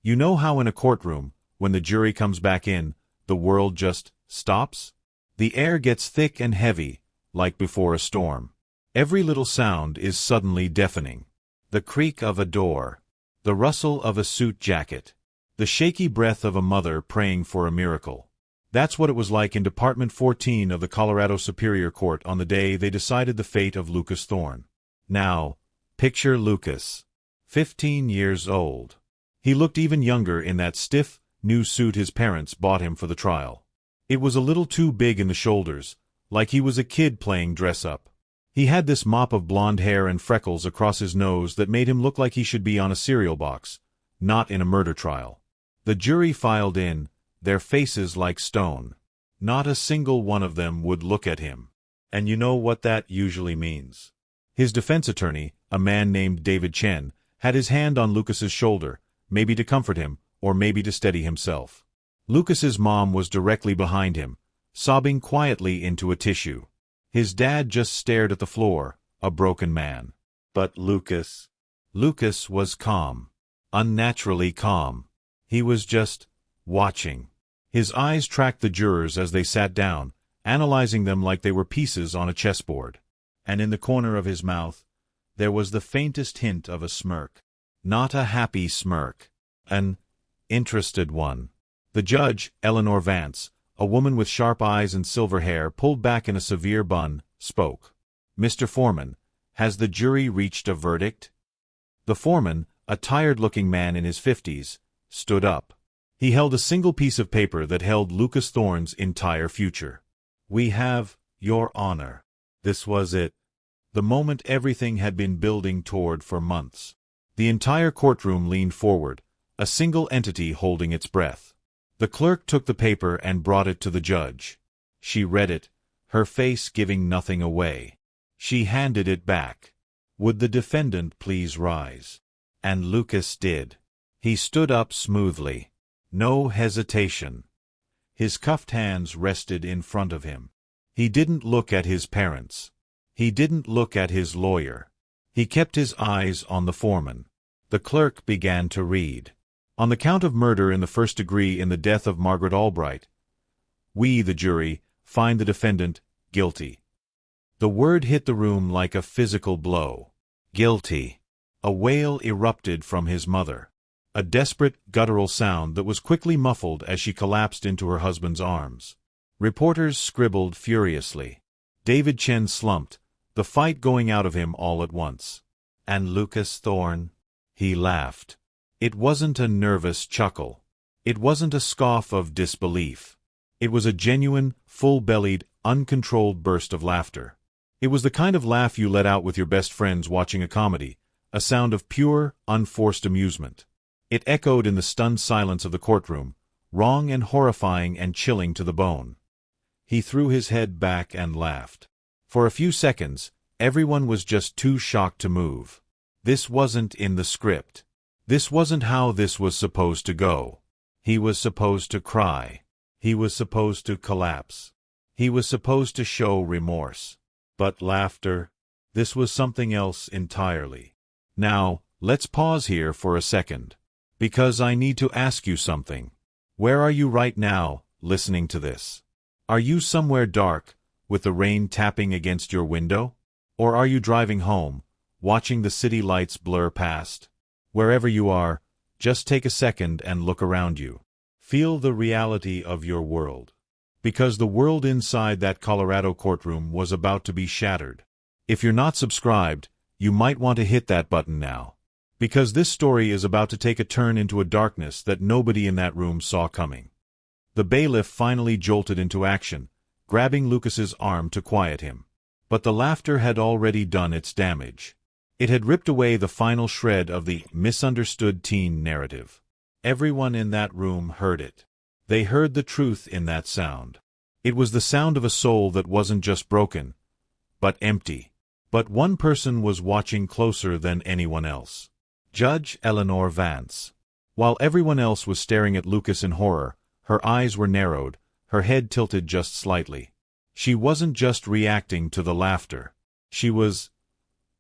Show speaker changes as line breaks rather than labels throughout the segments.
You know how in a courtroom, when the jury comes back in, the world just stops? The air gets thick and heavy, like before a storm. Every little sound is suddenly deafening. The creak of a door, the rustle of a suit jacket, the shaky breath of a mother praying for a miracle. That's what it was like in Department 14 of the Colorado Superior Court on the day they decided the fate of Lucas Thorne. Now, picture Lucas, 15 years old. He looked even younger in that stiff, new suit his parents bought him for the trial. It was a little too big in the shoulders, like he was a kid playing dress-up. He had this mop of blonde hair and freckles across his nose that made him look like he should be on a cereal box, not in a murder trial. The jury filed in, their faces like stone. Not a single one of them would look at him. And you know what that usually means. His defense attorney, a man named David Chen, had his hand on Lucas's shoulder, maybe to comfort him, or maybe to steady himself. Lucas's mom was directly behind him, sobbing quietly into a tissue. His dad just stared at the floor, a broken man. But Lucas was calm. Unnaturally calm. He was just watching. His eyes tracked the jurors as they sat down, analyzing them like they were pieces on a chessboard. And in the corner of his mouth, there was the faintest hint of a smirk. Not a happy smirk. An interested one. The judge, Eleanor Vance, a woman with sharp eyes and silver hair pulled back in a severe bun, spoke. "Mr. Foreman, has the jury reached a verdict?" The foreman, a tired-looking man in his 50s, stood up. He held a single piece of paper that held Lucas Thorne's entire future. "We have, Your Honor." This was it. The moment everything had been building toward for months. The entire courtroom leaned forward, a single entity holding its breath. The clerk took the paper and brought it to the judge. She read it, her face giving nothing away. She handed it back. "Would the defendant please rise?" And Lucas did. He stood up smoothly. No hesitation. His cuffed hands rested in front of him. He didn't look at his parents. He didn't look at his lawyer. He kept his eyes on the foreman. The clerk began to read. "On the count of murder in the first degree in the death of Margaret Albright, we, the jury, find the defendant guilty." The word hit the room like a physical blow. Guilty. A wail erupted from his mother. A desperate, guttural sound that was quickly muffled as she collapsed into her husband's arms. Reporters scribbled furiously. David Chen slumped, the fight going out of him all at once. And Lucas Thorne? He laughed. It wasn't a nervous chuckle. It wasn't a scoff of disbelief. It was a genuine, full-bellied, uncontrolled burst of laughter. It was the kind of laugh you let out with your best friends watching a comedy, a sound of pure, unforced amusement. It echoed in the stunned silence of the courtroom, wrong and horrifying and chilling to the bone. He threw his head back and laughed. For a few seconds, everyone was just too shocked to move. This wasn't in the script. This wasn't how this was supposed to go. He was supposed to cry. He was supposed to collapse. He was supposed to show remorse. But laughter? This was something else entirely. Now, let's pause here for a second. Because I need to ask you something. Where are you right now, listening to this? Are you somewhere dark, with the rain tapping against your window? Or are you driving home, watching the city lights blur past? Wherever you are, just take a second and look around you. Feel the reality of your world. Because the world inside that Colorado courtroom was about to be shattered. If you're not subscribed, you might want to hit that button now. Because this story is about to take a turn into a darkness that nobody in that room saw coming. The bailiff finally jolted into action, grabbing Lucas's arm to quiet him. But the laughter had already done its damage. It had ripped away the final shred of the misunderstood teen narrative. Everyone in that room heard it. They heard the truth in that sound. It was the sound of a soul that wasn't just broken, but empty. But one person was watching closer than anyone else. Judge Eleanor Vance. While everyone else was staring at Lucas in horror, her eyes were narrowed, her head tilted just slightly. She wasn't just reacting to the laughter. She was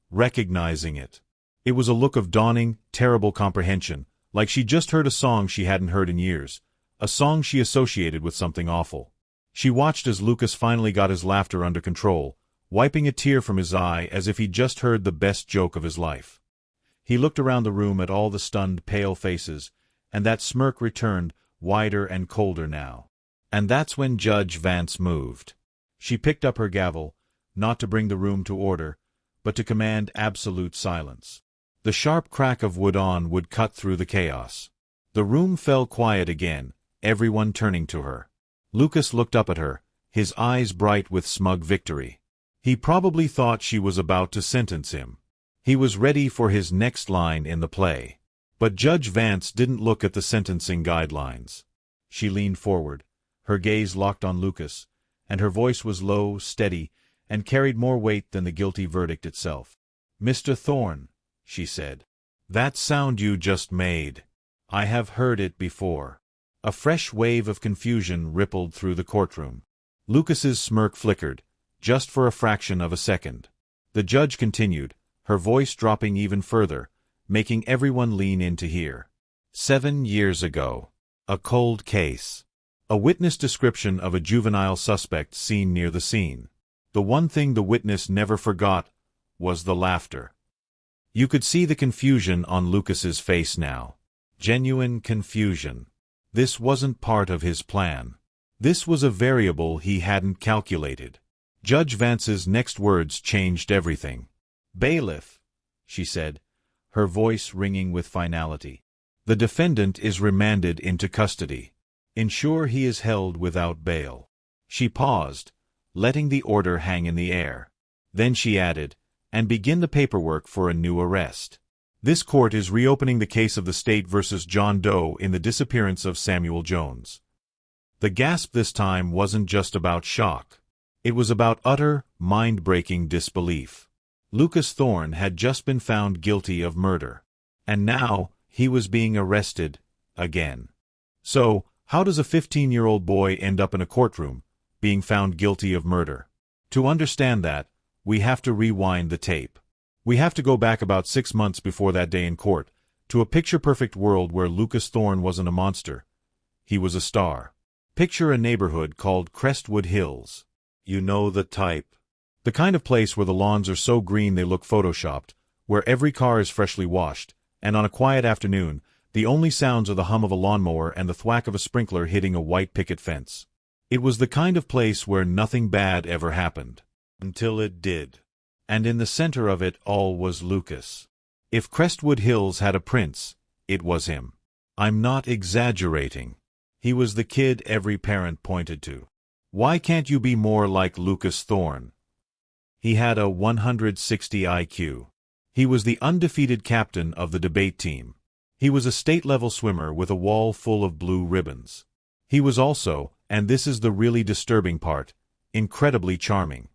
recognizing it. It was a look of dawning, terrible comprehension, like she'd just heard a song she hadn't heard in years, a song she associated with something awful. She watched as Lucas finally got his laughter under control, wiping a tear from his eye as if he'd just heard the best joke of his life. He looked around the room at all the stunned, pale faces, and that smirk returned, wider and colder now. And that's when Judge Vance moved. She picked up her gavel, not to bring the room to order, but to command absolute silence. The sharp crack of wood on would cut through the chaos. The room fell quiet again, everyone turning to her. Lucas looked up at her, his eyes bright with smug victory. He probably thought she was about to sentence him. He was ready for his next line in the play. But Judge Vance didn't look at the sentencing guidelines. She leaned forward, her gaze locked on Lucas, and her voice was low, steady, and carried more weight than the guilty verdict itself. "Mr. Thorne," she said, "that sound you just made. I have heard it before." A fresh wave of confusion rippled through the courtroom. Lucas's smirk flickered, just for a fraction of a second. The judge continued, her voice dropping even further, making everyone lean in to hear. 7 years ago. A cold case. A witness description of a juvenile suspect seen near the scene. The one thing the witness never forgot was the laughter. You could see the confusion on Lucas's face now. Genuine confusion. This wasn't part of his plan. This was a variable he hadn't calculated. Judge Vance's next words changed everything. "Bailiff," she said, her voice ringing with finality. "The defendant is remanded into custody. Ensure he is held without bail." She paused, letting the order hang in the air. Then she added, "And begin the paperwork for a new arrest. This court is reopening the case of the state versus John Doe in the disappearance of Samuel Jones." The gasp this time wasn't just about shock. It was about utter, mind-breaking disbelief. Lucas Thorne had just been found guilty of murder. And now, he was being arrested, again. So, how does a 15-year-old boy end up in a courtroom, being found guilty of murder? To understand that, we have to rewind the tape. We have to go back about 6 months before that day in court, to a picture-perfect world where Lucas Thorne wasn't a monster. He was a star. Picture a neighborhood called Crestwood Hills. You know the type. The kind of place where the lawns are so green they look photoshopped, where every car is freshly washed, and on a quiet afternoon, the only sounds are the hum of a lawnmower and the thwack of a sprinkler hitting a white picket fence. It was the kind of place where nothing bad ever happened. Until it did. And in the center of it all was Lucas. If Crestwood Hills had a prince, it was him. I'm not exaggerating. He was the kid every parent pointed to. Why can't you be more like Lucas Thorne? He had a 160 IQ. He was the undefeated captain of the debate team. He was a state-level swimmer with a wall full of blue ribbons. He was also, and this is the really disturbing part, incredibly charming.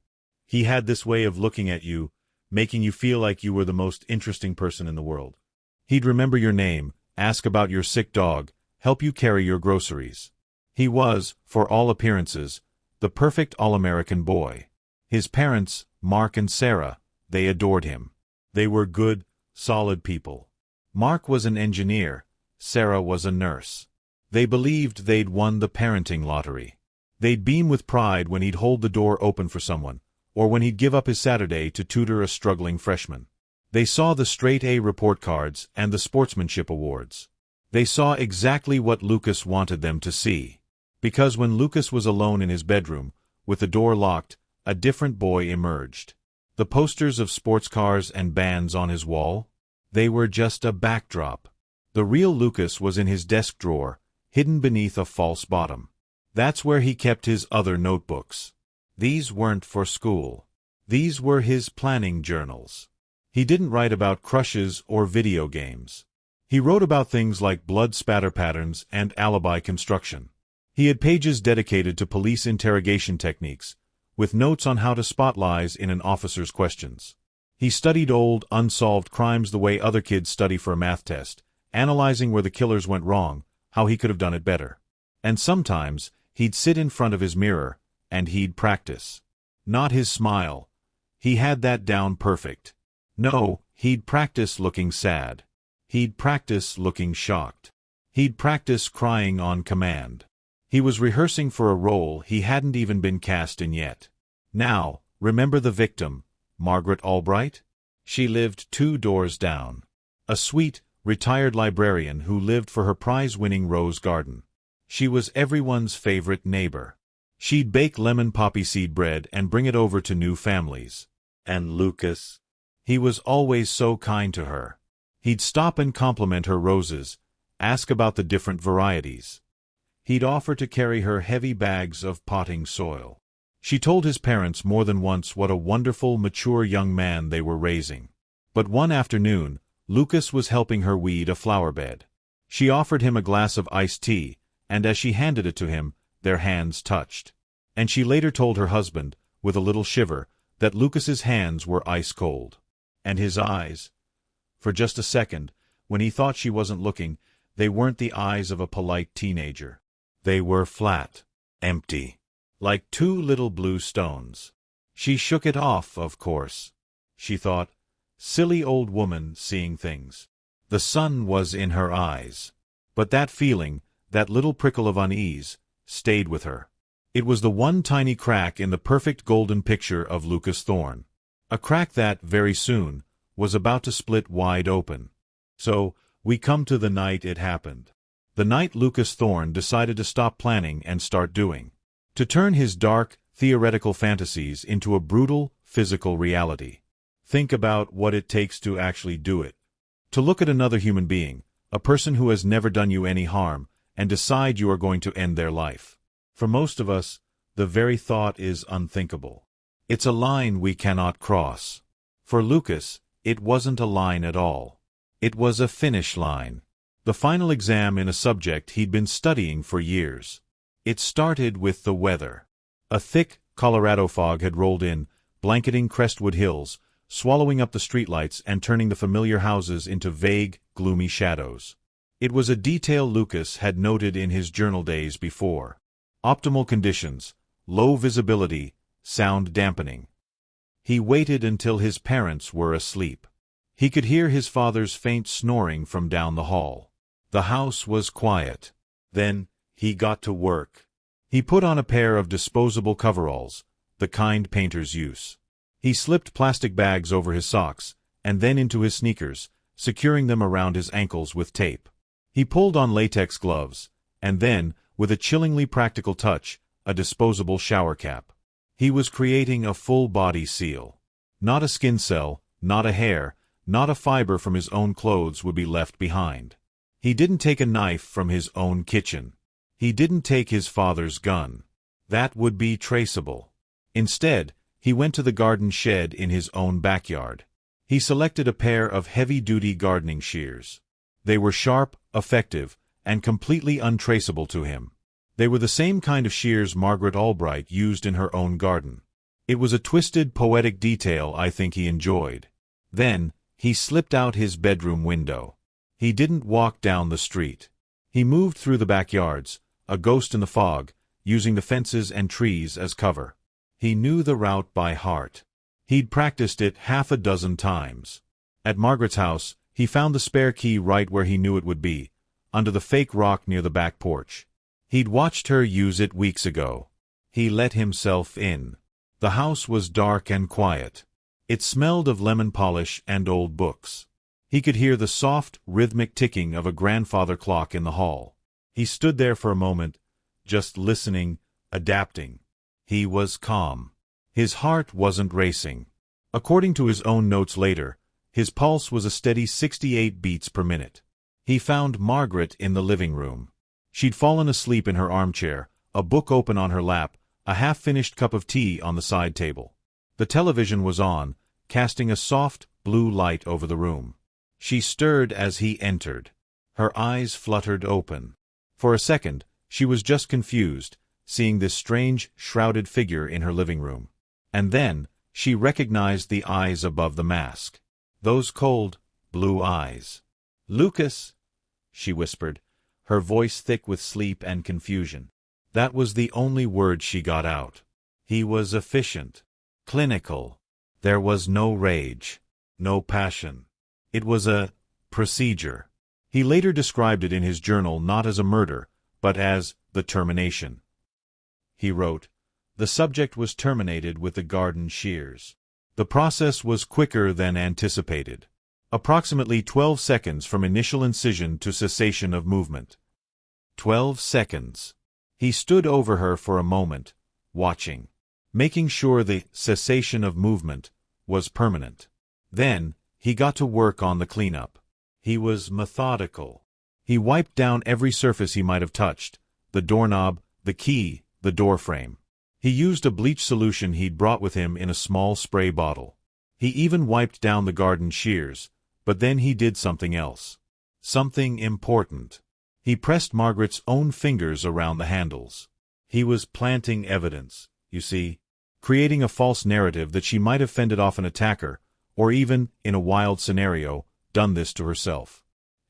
He had this way of looking at you, making you feel like you were the most interesting person in the world. He'd remember your name, ask about your sick dog, help you carry your groceries. He was, for all appearances, the perfect all-American boy. His parents, Mark and Sarah, they adored him. They were good, solid people. Mark was an engineer, Sarah was a nurse. They believed they'd won the parenting lottery. They'd beam with pride when he'd hold the door open for someone, or when he'd give up his Saturday to tutor a struggling freshman. They saw the straight-A report cards and the sportsmanship awards. They saw exactly what Lucas wanted them to see. Because when Lucas was alone in his bedroom, with the door locked, a different boy emerged. The posters of sports cars and bands on his wall? They were just a backdrop. The real Lucas was in his desk drawer, hidden beneath a false bottom. That's where he kept his other notebooks. These weren't for school. These were his planning journals. He didn't write about crushes or video games. He wrote about things like blood spatter patterns and alibi construction. He had pages dedicated to police interrogation techniques, with notes on how to spot lies in an officer's questions. He studied old, unsolved crimes the way other kids study for a math test, analyzing where the killers went wrong, how he could have done it better. And sometimes, he'd sit in front of his mirror, and he'd practice. Not his smile. He had that down perfect. No, he'd practice looking sad. He'd practice looking shocked. He'd practice crying on command. He was rehearsing for a role he hadn't even been cast in yet. Now, remember the victim, Margaret Albright? She lived 2 doors down. A sweet, retired librarian who lived for her prize-winning rose garden. She was everyone's favorite neighbor. She'd bake lemon poppy seed bread and bring it over to new families. And Lucas? He was always so kind to her. He'd stop and compliment her roses, ask about the different varieties. He'd offer to carry her heavy bags of potting soil. She told his parents more than once what a wonderful, mature young man they were raising. But one afternoon, Lucas was helping her weed a flower bed. She offered him a glass of iced tea, and as she handed it to him, their hands touched. And she later told her husband, with a little shiver, that Lucas's hands were ice-cold. And his eyes. For just a second, when he thought she wasn't looking, they weren't the eyes of a polite teenager. They were flat, empty, like 2 little blue stones. She shook it off, of course. She thought, silly old woman seeing things. The sun was in her eyes. But that feeling, that little prickle of unease, stayed with her. It was the one tiny crack in the perfect golden picture of Lucas Thorne. A crack that, very soon, was about to split wide open. So, we come to the night it happened. The night Lucas Thorne decided to stop planning and start doing. To turn his dark, theoretical fantasies into a brutal, physical reality. Think about what it takes to actually do it. To look at another human being, a person who has never done you any harm, and decide you are going to end their life. For most of us, the very thought is unthinkable. It's a line we cannot cross. For Lucas, it wasn't a line at all. It was a finish line. The final exam in a subject he'd been studying for years. It started with the weather. A thick Colorado fog had rolled in, blanketing Crestwood Hills, swallowing up the streetlights and turning the familiar houses into vague, gloomy shadows. It was a detail Lucas had noted in his journal days before. Optimal conditions, low visibility, sound dampening. He waited until his parents were asleep. He could hear his father's faint snoring from down the hall. The house was quiet. Then, he got to work. He put on a pair of disposable coveralls, the kind painters use. He slipped plastic bags over his socks, and then into his sneakers, securing them around his ankles with tape. He pulled on latex gloves, and then, with a chillingly practical touch, a disposable shower cap. He was creating a full-body seal. Not a skin cell, not a hair, not a fiber from his own clothes would be left behind. He didn't take a knife from his own kitchen. He didn't take his father's gun. That would be traceable. Instead, he went to the garden shed in his own backyard. He selected a pair of heavy-duty gardening shears. They were sharp, effective, and completely untraceable to him. They were the same kind of shears Margaret Albright used in her own garden. It was a twisted, poetic detail I think he enjoyed. Then, he slipped out his bedroom window. He didn't walk down the street. He moved through the backyards, a ghost in the fog, using the fences and trees as cover. He knew the route by heart. He'd practiced it 6 times. At Margaret's house, he found the spare key right where he knew it would be, under the fake rock near the back porch. He'd watched her use it weeks ago. He let himself in. The house was dark and quiet. It smelled of lemon polish and old books. He could hear the soft, rhythmic ticking of a grandfather clock in the hall. He stood there for a moment, just listening, adapting. He was calm. His heart wasn't racing. According to his own notes later, his pulse was a steady 68 beats per minute. He found Margaret in the living room. She'd fallen asleep in her armchair, a book open on her lap, a half-finished cup of tea on the side table. The television was on, casting a soft, blue light over the room. She stirred as he entered. Her eyes fluttered open. For a second, she was just confused, seeing this strange, shrouded figure in her living room. And then, she recognized the eyes above the mask. Those cold, blue eyes. "Lucas," she whispered, her voice thick with sleep and confusion. That was the only word she got out. He was efficient, clinical. There was no rage, no passion. It was a procedure. He later described it in his journal not as a murder, but as the termination. He wrote, "The subject was terminated with the garden shears. The process was quicker than anticipated. Approximately 12 seconds from initial incision to cessation of movement." 12 seconds. He stood over her for a moment, watching, making sure the cessation of movement was permanent. Then, he got to work on the cleanup. He was methodical. He wiped down every surface he might have touched, the doorknob, the key, the doorframe. He used a bleach solution he'd brought with him in a small spray bottle. He even wiped down the garden shears, but then he did something else. Something important. He pressed Margaret's own fingers around the handles. He was planting evidence, you see, creating a false narrative that she might have fended off an attacker, or even, in a wild scenario, done this to herself.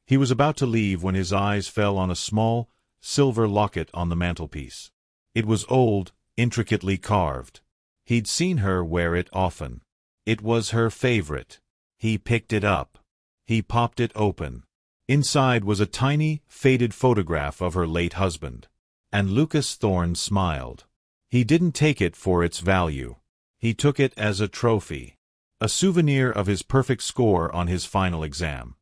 He was about to leave when his eyes fell on a small, silver locket on the mantelpiece. It was old, intricately carved. He'd seen her wear it often. It was her favorite. He picked it up. He popped it open. Inside was a tiny, faded photograph of her late husband. And Lucas Thorne smiled. He didn't take it for its value. He took it as a trophy. A souvenir of his perfect score on his final exam.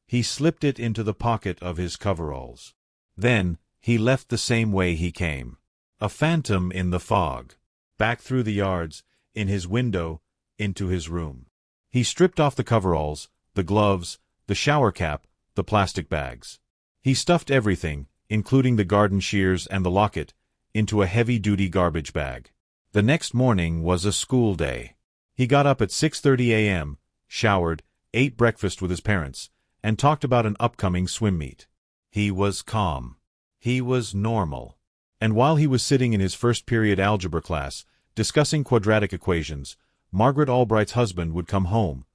He slipped it into the pocket of his coveralls. Then, he left the same way he came. A phantom in the fog. Back through the yards, in his window, into his room. He stripped off the coveralls, the gloves, the shower cap, the plastic bags. He stuffed everything, including the garden shears and the locket, into a heavy-duty garbage bag. The next morning was a school day. He got up at 6:30 a.m., showered, ate breakfast with his parents, and talked about an upcoming swim meet. He was calm. He was normal. And while he was sitting in his first-period algebra class, discussing quadratic equations, Margaret Albright's husband would come home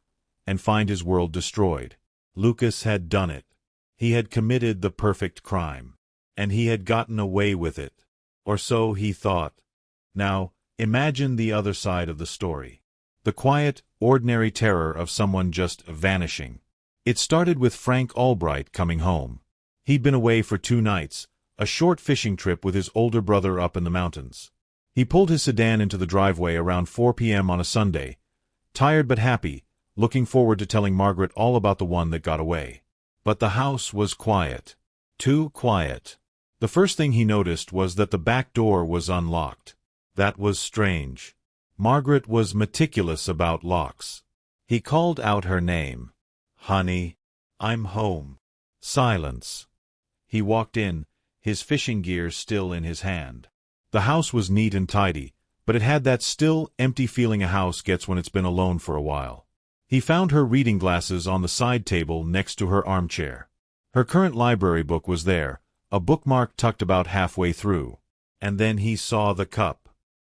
and find his world destroyed. Lucas had done it. He had committed the perfect crime. And he had gotten away with it. Or so he thought. Now, imagine the other side of the story. The quiet, ordinary terror of someone just vanishing. It started with Frank Albright coming home. He'd been away for 2 nights, a short fishing trip with his older brother up in the mountains. He pulled his sedan into the driveway around 4 p.m. on a Sunday, tired but happy, looking forward to telling Margaret all about the one that got away. But the house was quiet. Too quiet. The first thing he noticed was that the back door was unlocked. That was strange. Margaret was meticulous about locks. He called out her name. "Honey, I'm home." Silence. He walked in, his fishing gear still in his hand. The house was neat and tidy, but it had that still, empty feeling a house gets when it's been alone for a while. He found her reading glasses on the side table next to her armchair. Her current library book was there, a bookmark tucked about halfway through. And then he saw the cup.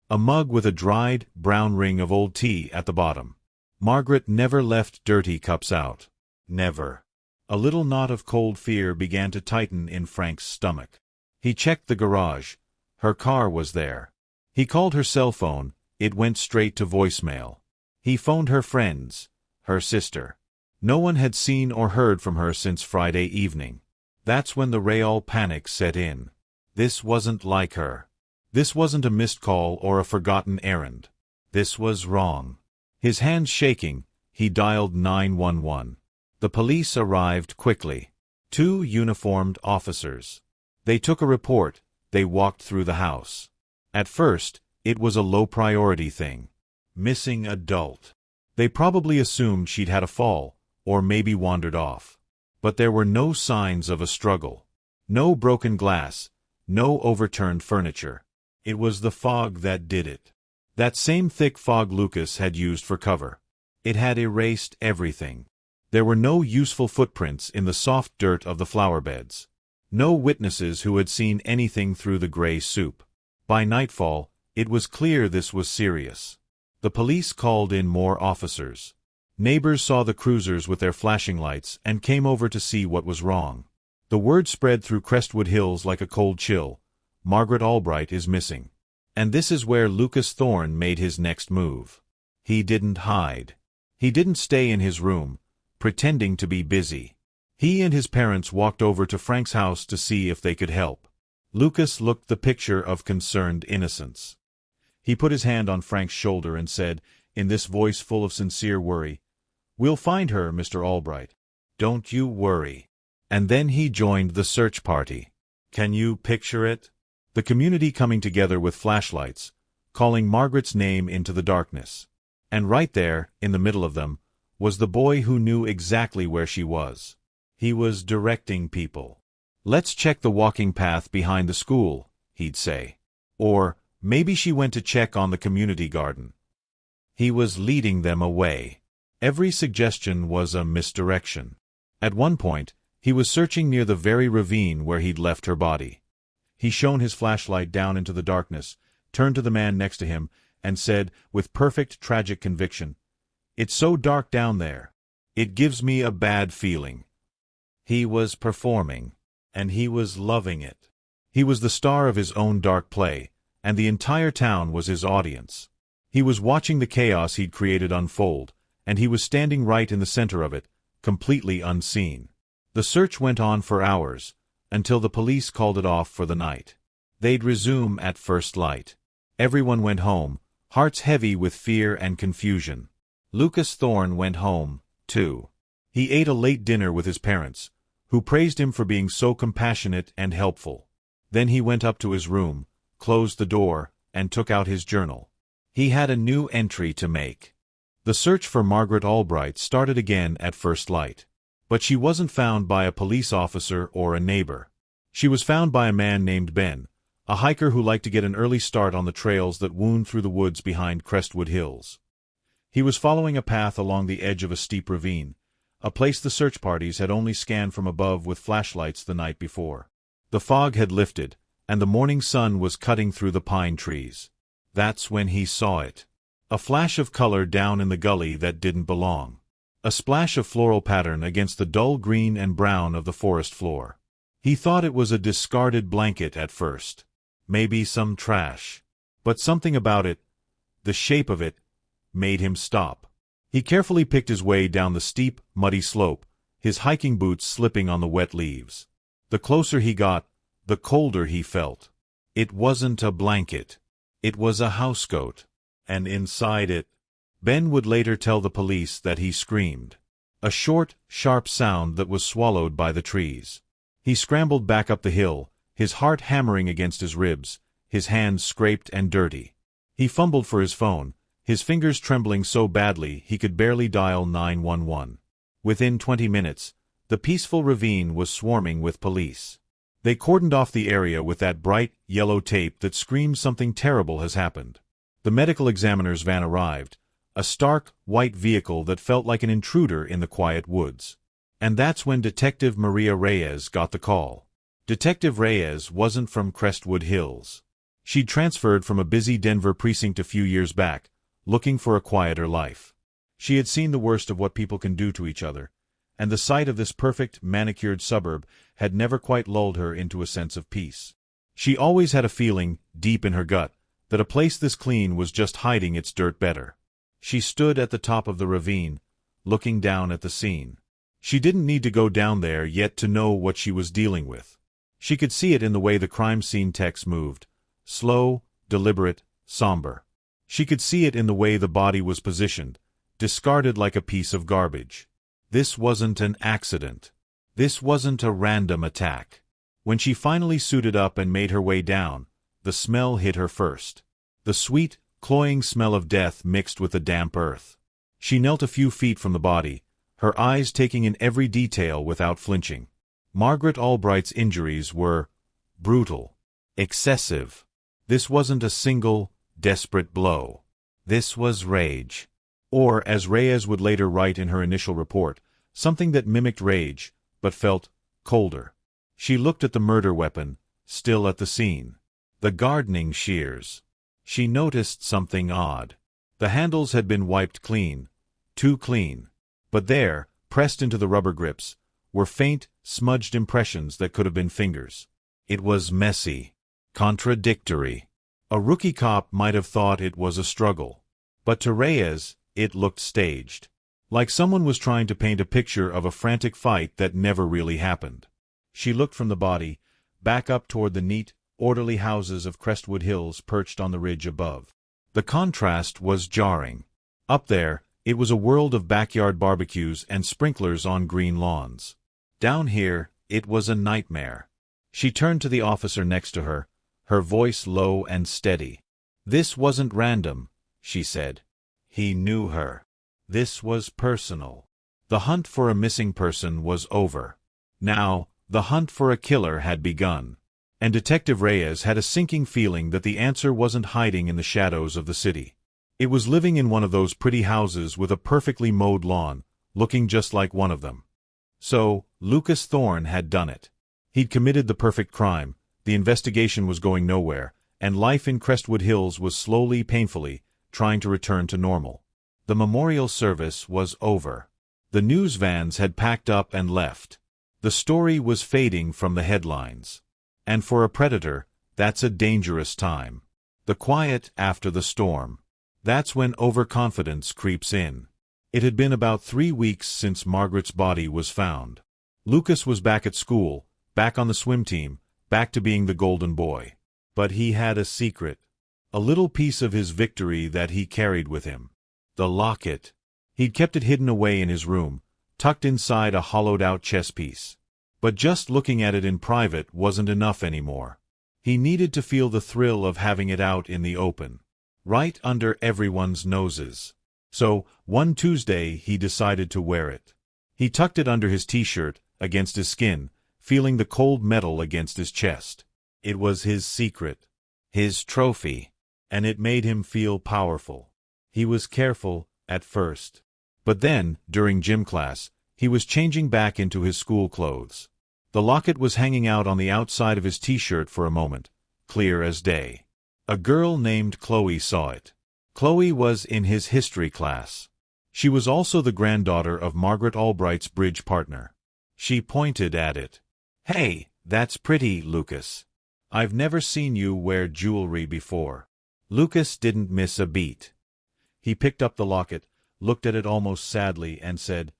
A mug with a dried, brown ring of old tea at the bottom. Margaret never left dirty cups out. Never. A little knot of cold fear began to tighten in Frank's stomach. He checked the garage. Her car was there. He called her cell phone. It went straight to voicemail. He phoned her friends, her sister. No one had seen or heard from her since Friday evening. That's when the real panic set in. This wasn't like her. This wasn't a missed call or a forgotten errand. This was wrong. His hands shaking, he dialed 911. The police arrived quickly. 2 uniformed officers. They took a report. They walked through the house. At first, it was a low-priority thing. Missing adult. They probably assumed she'd had a fall, or maybe wandered off. But there were no signs of a struggle. No broken glass. No overturned furniture. It was the fog that did it. That same thick fog Lucas had used for cover. It had erased everything. There were no useful footprints in the soft dirt of the flower beds. No witnesses who had seen anything through the gray soup. By nightfall, it was clear this was serious. The police called in more officers. Neighbors saw the cruisers with their flashing lights and came over to see what was wrong. The word spread through Crestwood Hills like a cold chill. Margaret Albright is missing. And this is where Lucas Thorne made his next move. He didn't hide. He didn't stay in his room, pretending to be busy. He and his parents walked over to Frank's house to see if they could help. Lucas looked the picture of concerned innocence. He put his hand on Frank's shoulder and said, in this voice full of sincere worry, "We'll find her, Mr. Albright. Don't you worry." And then he joined the search party. Can you picture it? The community coming together with flashlights, calling Margaret's name into the darkness. And right there, in the middle of them, was the boy who knew exactly where she was. He was directing people. "Let's check the walking path behind the school," he'd say. Or, "Maybe she went to check on the community garden." He was leading them away. Every suggestion was a misdirection. At one point, he was searching near the very ravine where he'd left her body. He shone his flashlight down into the darkness, turned to the man next to him, and said, with perfect tragic conviction, "It's so dark down there. It gives me a bad feeling." He was performing, and he was loving it. He was the star of his own dark play, and the entire town was his audience. He was watching the chaos he'd created unfold, and he was standing right in the center of it, completely unseen. The search went on for hours, until the police called it off for the night. They'd resume at first light. Everyone went home, hearts heavy with fear and confusion. Lucas Thorne went home, too. He ate a late dinner with his parents, who praised him for being so compassionate and helpful. Then he went up to his room, closed the door, and took out his journal. He had a new entry to make. The search for Margaret Albright started again at first light. But she wasn't found by a police officer or a neighbor. She was found by a man named Ben, a hiker who liked to get an early start on the trails that wound through the woods behind Crestwood Hills. He was following a path along the edge of a steep ravine, a place the search parties had only scanned from above with flashlights the night before. The fog had lifted, and the morning sun was cutting through the pine trees. That's when he saw it. A flash of color down in the gully that didn't belong. A splash of floral pattern against the dull green and brown of the forest floor. He thought it was a discarded blanket at first. Maybe some trash. But something about it, the shape of it, made him stop. He carefully picked his way down the steep, muddy slope, his hiking boots slipping on the wet leaves. The closer he got, the colder he felt. It wasn't a blanket. It was a housecoat. And inside it, Ben would later tell the police that he screamed. A short, sharp sound that was swallowed by the trees. He scrambled back up the hill, his heart hammering against his ribs, his hands scraped and dirty. He fumbled for his phone, his fingers trembling so badly he could barely dial 911. Within 20 minutes, the peaceful ravine was swarming with police. They cordoned off the area with that bright, yellow tape that screamed something terrible has happened. The medical examiner's van arrived, a stark, white vehicle that felt like an intruder in the quiet woods. And that's when Detective Maria Reyes got the call. Detective Reyes wasn't from Crestwood Hills. She'd transferred from a busy Denver precinct a few years back, looking for a quieter life. She had seen the worst of what people can do to each other, and the sight of this perfect, manicured suburb had never quite lulled her into a sense of peace. She always had a feeling, deep in her gut, that a place this clean was just hiding its dirt better. She stood at the top of the ravine, looking down at the scene. She didn't need to go down there yet to know what she was dealing with. She could see it in the way the crime scene techs moved, slow, deliberate, somber. She could see it in the way the body was positioned, discarded like a piece of garbage. This wasn't an accident. This wasn't a random attack. When she finally suited up and made her way down, the smell hit her first. The sweet, cloying smell of death mixed with the damp earth. She knelt a few feet from the body, her eyes taking in every detail without flinching. Margaret Albright's injuries were brutal, excessive. This wasn't a single, desperate blow. This was rage. Or, as Reyes would later write in her initial report, something that mimicked rage, but felt colder. She looked at the murder weapon, still at the scene. The gardening shears. She noticed something odd. The handles had been wiped clean, too clean. But there, pressed into the rubber grips, were faint, smudged impressions that could have been fingers. It was messy, contradictory. A rookie cop might have thought it was a struggle. But to Reyes, it looked staged. like someone was trying to paint a picture of a frantic fight that never really happened. She looked from the body, back up toward the neat, orderly houses of Crestwood Hills perched on the ridge above. The contrast was jarring. Up there, it was a world of backyard barbecues and sprinklers on green lawns. Down here, it was a nightmare. She turned to the officer next to her, her voice low and steady. "This wasn't random," she said. He knew her. This was personal. The hunt for a missing person was over. Now, the hunt for a killer had begun. And Detective Reyes had a sinking feeling that the answer wasn't hiding in the shadows of the city. It was living in one of those pretty houses with a perfectly mowed lawn, looking just like one of them. So, Lucas Thorne had done it. He'd committed the perfect crime, the investigation was going nowhere, and life in Crestwood Hills was slowly, painfully, trying to return to normal. The memorial service was over. The news vans had packed up and left. The story was fading from the headlines. And for a predator, that's a dangerous time. The quiet after the storm. That's when overconfidence creeps in. It had been about 3 weeks since Margaret's body was found. Lucas was back at school, back on the swim team, back to being the golden boy. But he had a secret. A little piece of his victory that he carried with him. The locket. He'd kept it hidden away in his room, tucked inside a hollowed-out chess piece. But just looking at it in private wasn't enough anymore. He needed to feel the thrill of having it out in the open. Right under everyone's noses. So, one Tuesday he decided to wear it. He tucked it under his t-shirt, against his skin, feeling the cold metal against his chest. It was his secret. His trophy. And it made him feel powerful. He was careful, at first. But then, during gym class, he was changing back into his school clothes. The locket was hanging out on the outside of his t-shirt for a moment, clear as day. A girl named Chloe saw it. Chloe was in his history class. She was also the granddaughter of Margaret Albright's bridge partner. She pointed at it. "Hey, that's pretty, Lucas. I've never seen you wear jewelry before." Lucas didn't miss a beat. He picked up the locket, looked at it almost sadly, and said,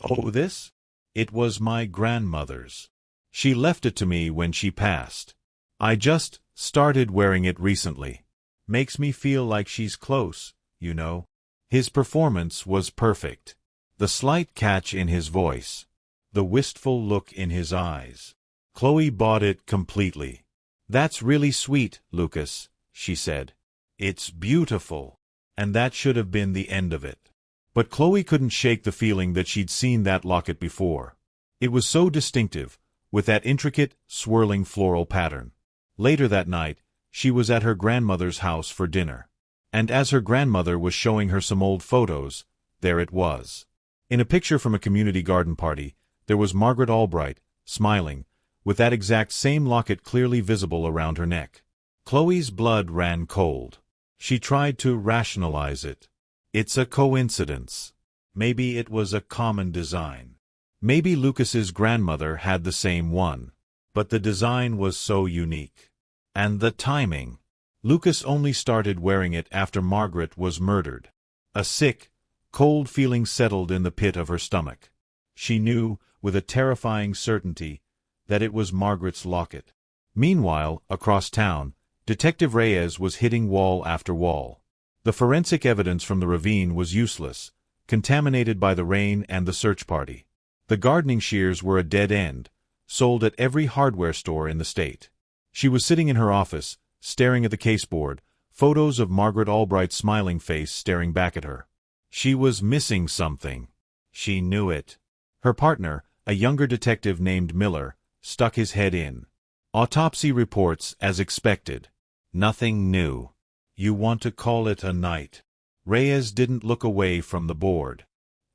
"Oh, this? It was my grandmother's. She left it to me when she passed. I just started wearing it recently. Makes me feel like she's close, you know." His performance was perfect. The slight catch in his voice. The wistful look in his eyes. Chloe bought it completely. "That's really sweet, Lucas," she said. "It's beautiful." And that should have been the end of it. But Chloe couldn't shake the feeling that she'd seen that locket before. It was so distinctive, with that intricate, swirling floral pattern. Later that night, she was at her grandmother's house for dinner. And as her grandmother was showing her some old photos, there it was. In a picture from a community garden party, there was Margaret Albright, smiling, with that exact same locket clearly visible around her neck. Chloe's blood ran cold. She tried to rationalize it. It's a coincidence. Maybe it was a common design. Maybe Lucas's grandmother had the same one. But the design was so unique. And the timing. Lucas only started wearing it after Margaret was murdered. A sick, cold feeling settled in the pit of her stomach. She knew, with a terrifying certainty, that it was Margaret's locket. Meanwhile, across town, Detective Reyes was hitting wall after wall. The forensic evidence from the ravine was useless, contaminated by the rain and the search party. The gardening shears were a dead end, sold at every hardware store in the state. She was sitting in her office, staring at the caseboard, photos of Margaret Albright's smiling face staring back at her. She was missing something. She knew it. Her partner, a younger detective named Miller, stuck his head in. Autopsy reports as expected. Nothing new. You want to call it a night. Reyes didn't look away from the board.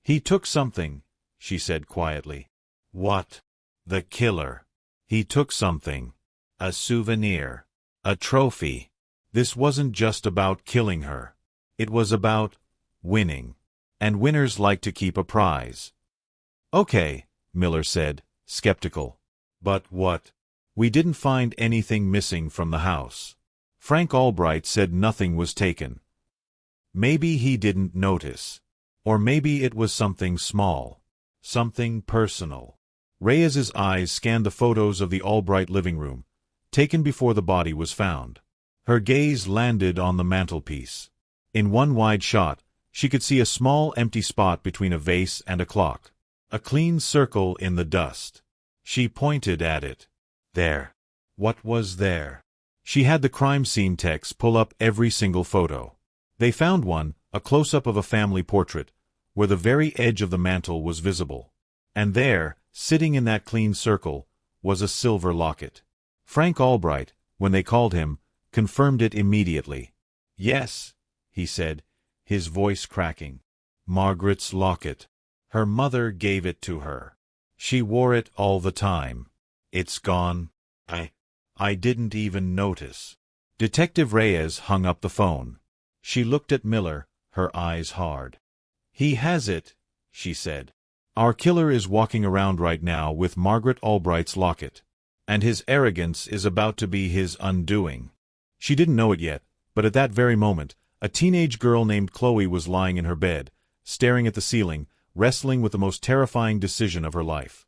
He took something, she said quietly. What? The killer. He took something. A souvenir. A trophy. This wasn't just about killing her. It was about winning. And winners like to keep a prize. Okay, Miller said, skeptical. But what? We didn't find anything missing from the house. Frank Albright said nothing was taken. Maybe he didn't notice. Or maybe it was something small. Something personal. Reyes's eyes scanned the photos of the Albright living room, taken before the body was found. Her gaze landed on the mantelpiece. In one wide shot, she could see a small empty spot between a vase and a clock. A clean circle in the dust. She pointed at it. There. What was there? She had the crime scene techs pull up every single photo. They found one, a close-up of a family portrait, where the very edge of the mantel was visible. And there, sitting in that clean circle, was a silver locket. Frank Albright, when they called him, confirmed it immediately. "Yes," he said, his voice cracking. "Margaret's locket. Her mother gave it to her. She wore it all the time. It's gone. I didn't even notice." Detective Reyes hung up the phone. She looked at Miller, her eyes hard. "He has it," she said. "Our killer is walking around right now with Margaret Albright's locket. And his arrogance is about to be his undoing." She didn't know it yet, but at that very moment, a teenage girl named Chloe was lying in her bed, staring at the ceiling, wrestling with the most terrifying decision of her life.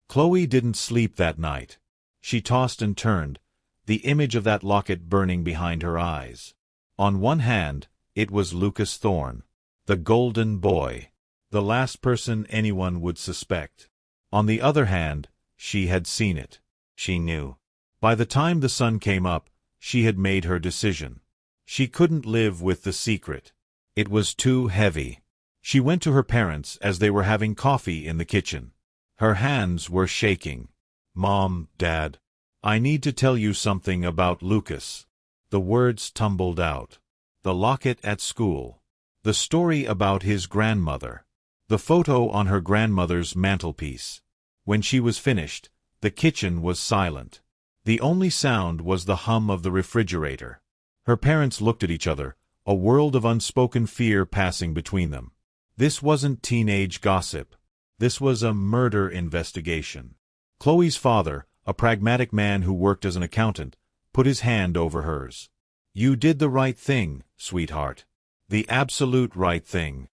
Chloe didn't sleep that night. She tossed and turned, the image of that locket burning behind her eyes. On one hand, it was Lucas Thorne, the golden boy, the last person anyone would suspect. On the other hand, she had seen it. She knew. By the time the sun came up, she had made her decision. She couldn't live with the secret. It was too heavy. She went to her parents as they were having coffee in the kitchen. Her hands were shaking. "Mom, Dad, I need to tell you something about Lucas." The words tumbled out. The locket at school. The story about his grandmother. The photo on her grandmother's mantelpiece. When she was finished, the kitchen was silent. The only sound was the hum of the refrigerator. Her parents looked at each other, a world of unspoken fear passing between them. This wasn't teenage gossip. This was a murder investigation. Chloe's father, a pragmatic man who worked as an accountant, put his hand over hers. "You did the right thing, sweetheart. The absolute right thing."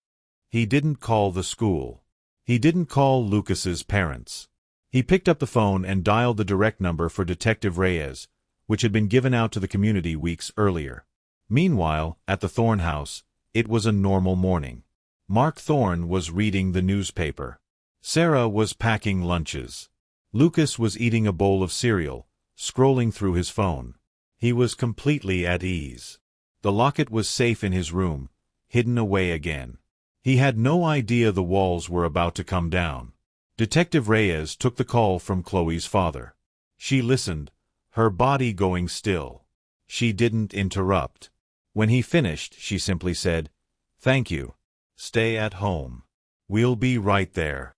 He didn't call the school. He didn't call Lucas's parents. He picked up the phone and dialed the direct number for Detective Reyes, which had been given out to the community weeks earlier. Meanwhile, at the Thorne house, it was a normal morning. Mark Thorne was reading the newspaper. Sarah was packing lunches. Lucas was eating a bowl of cereal, scrolling through his phone. He was completely at ease. The locket was safe in his room, hidden away again. He had no idea the walls were about to come down. Detective Reyes took the call from Chloe's father. She listened, her body going still. She didn't interrupt. When he finished, she simply said, "Thank you. Stay at home. We'll be right there."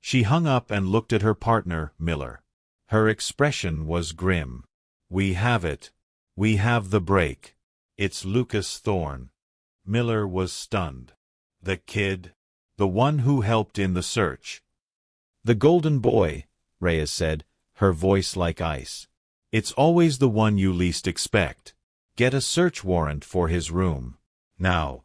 She hung up and looked at her partner, Miller. Her expression was grim. "We have it. We have the break. It's Lucas Thorne." Miller was stunned. "The kid? The one who helped in the search?" "The golden boy," Reyes said, her voice like ice. "It's always the one you least expect. Get a search warrant for his room. Now."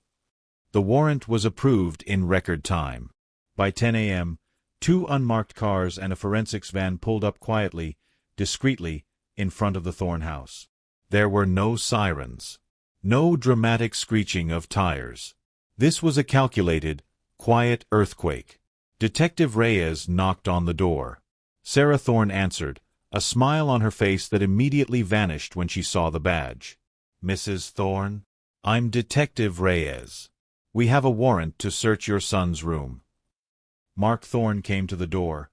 The warrant was approved in record time. By 10 a.m., 2 unmarked cars and a forensics van pulled up quietly, discreetly, in front of the Thorne house. There were no sirens. No dramatic screeching of tires. This was a calculated, quiet earthquake. Detective Reyes knocked on the door. Sarah Thorne answered, a smile on her face that immediately vanished when she saw the badge. "Mrs. Thorne? I'm Detective Reyes. We have a warrant to search your son's room." Mark Thorne came to the door,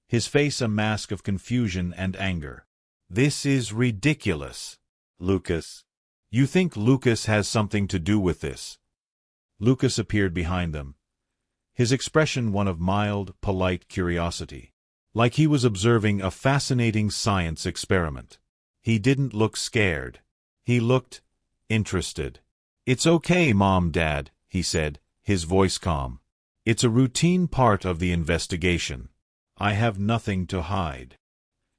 his face a mask of confusion and anger. "This is ridiculous. Lucas. You think Lucas has something to do with this?" Lucas appeared behind them, his expression one of mild, polite curiosity, like he was observing a fascinating science experiment. He didn't look scared. He looked interested. "It's okay, Mom, Dad," he said, his voice calm. "It's a routine part of the investigation. I have nothing to hide."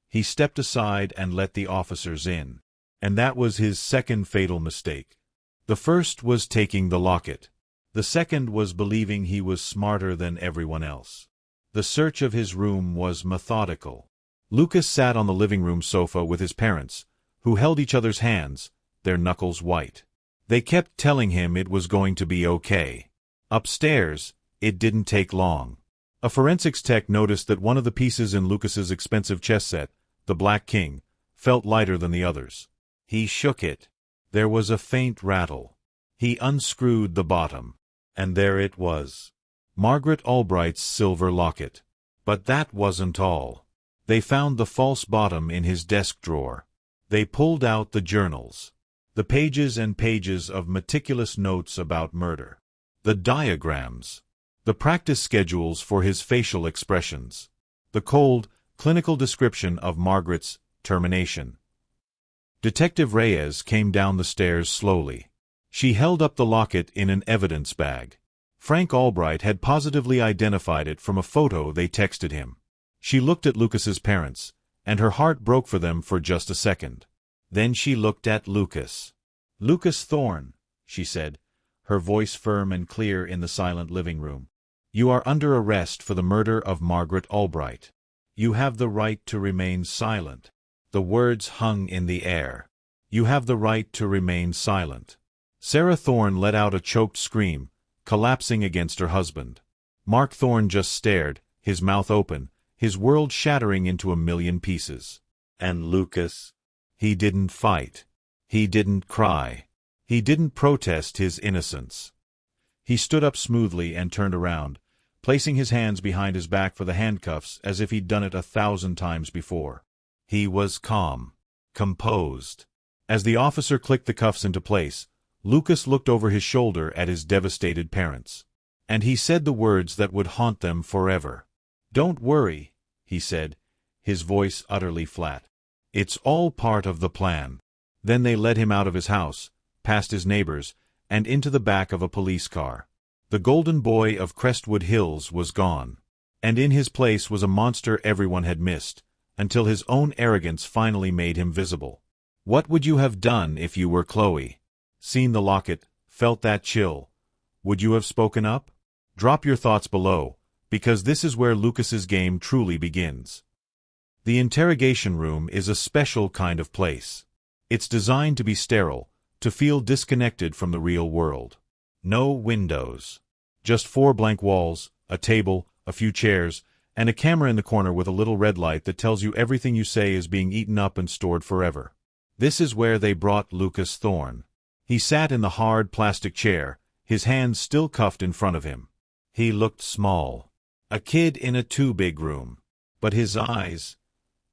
He stepped aside and let the officers in. And that was his second fatal mistake. The first was taking the locket. The second was believing he was smarter than everyone else. The search of his room was methodical. Lucas sat on the living room sofa with his parents, who held each other's hands, their knuckles white. They kept telling him it was going to be okay. Upstairs, it didn't take long. A forensics tech noticed that one of the pieces in Lucas's expensive chess set, the Black King, felt lighter than the others. He shook it. There was a faint rattle. He unscrewed the bottom. And there it was. Margaret Albright's silver locket. But that wasn't all. They found the false bottom in his desk drawer. They pulled out the journals. The pages and pages of meticulous notes about murder. The diagrams. The practice schedules for his facial expressions. The cold, clinical description of Margaret's termination. Detective Reyes came down the stairs slowly. She held up the locket in an evidence bag. Frank Albright had positively identified it from a photo they texted him. She looked at Lucas's parents, and her heart broke for them for just a second. Then she looked at Lucas. "Lucas Thorne," she said, her voice firm and clear in the silent living room. "You are under arrest for the murder of Margaret Albright. You have the right to remain silent." The words hung in the air. You have the right to remain silent. Sarah Thorne let out a choked scream, collapsing against her husband. Mark Thorne just stared, his mouth open, his world shattering into a million pieces. And Lucas? He didn't fight. He didn't cry. He didn't protest his innocence. He stood up smoothly and turned around, placing his hands behind his back for the handcuffs as if he'd done it 1,000 times before. He was calm, composed. As the officer clicked the cuffs into place, Lucas looked over his shoulder at his devastated parents. And he said the words that would haunt them forever. "Don't worry," he said, his voice utterly flat. "It's all part of the plan." Then they led him out of his house, past his neighbors, and into the back of a police car. The golden boy of Crestwood Hills was gone. And in his place was a monster everyone had missed, until his own arrogance finally made him visible. What would you have done if you were Chloe? Seen the locket, felt that chill? Would you have spoken up? Drop your thoughts below, because this is where Lucas's game truly begins. The interrogation room is a special kind of place. It's designed to be sterile, to feel disconnected from the real world. No windows. Just 4 blank walls, a table, a few chairs, and a camera in the corner with a little red light that tells you everything you say is being eaten up and stored forever. This is where they brought Lucas Thorne. He sat in the hard plastic chair, his hands still cuffed in front of him. He looked small. A kid in a too-big room. But his eyes,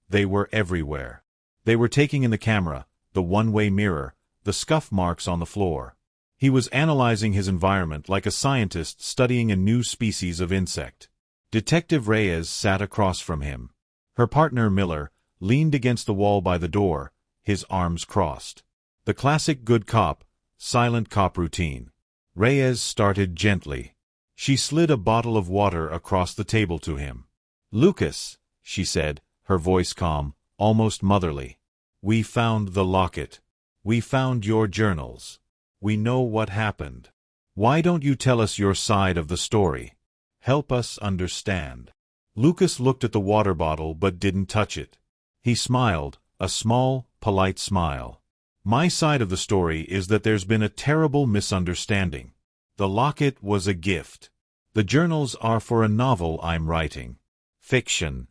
they were everywhere. They were taking in the camera, the one-way mirror, the scuff marks on the floor. He was analyzing his environment like a scientist studying a new species of insect. Detective Reyes sat across from him. Her partner, Miller, leaned against the wall by the door, his arms crossed. The classic good cop, silent cop routine. Reyes started gently. She slid a bottle of water across the table to him. "Lucas," she said, her voice calm, almost motherly. "We found the locket. We found your journals. We know what happened. Why don't you tell us your side of the story? Help us understand." Lucas looked at the water bottle but didn't touch it. He smiled, a small, polite smile. "My side of the story is that there's been a terrible misunderstanding. The locket was a gift. The journals are for a novel I'm writing. Fiction."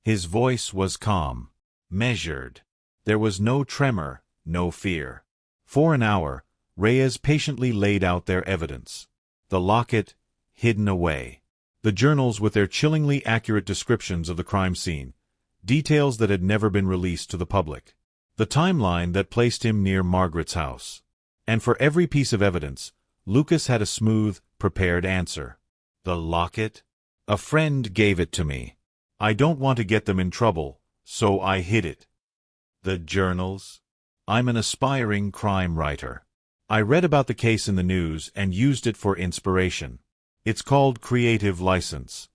His voice was calm, measured. There was no tremor, no fear. For an hour, Reyes patiently laid out their evidence. The locket, hidden away. The journals with their chillingly accurate descriptions of the crime scene, details that had never been released to the public. The timeline that placed him near Margaret's house. And for every piece of evidence, Lucas had a smooth, prepared answer. "The locket? A friend gave it to me. I don't want to get them in trouble, so I hid it. The journals? I'm an aspiring crime writer. I read about the case in the news and used it for inspiration. It's called creative license.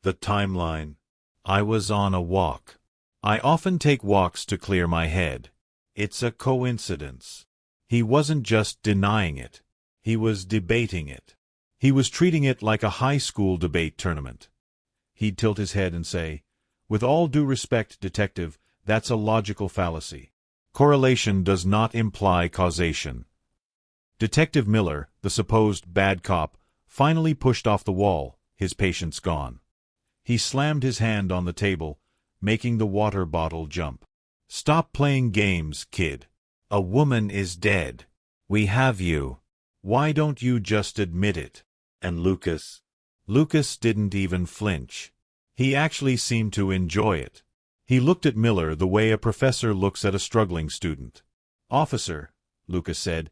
The timeline. I was on a walk. I often take walks to clear my head. It's a coincidence." He wasn't just denying it. He was debating it. He was treating it like a high school debate tournament. He'd tilt his head and say, "With all due respect, detective, that's a logical fallacy. Correlation does not imply causation." Detective Miller, the supposed bad cop, finally pushed off the wall, his patience gone. He slammed his hand on the table, making the water bottle jump. "Stop playing games, kid. A woman is dead. We have you. Why don't you just admit it?" And Lucas didn't even flinch. He actually seemed to enjoy it. He looked at Miller the way a professor looks at a struggling student. "Officer," Lucas said,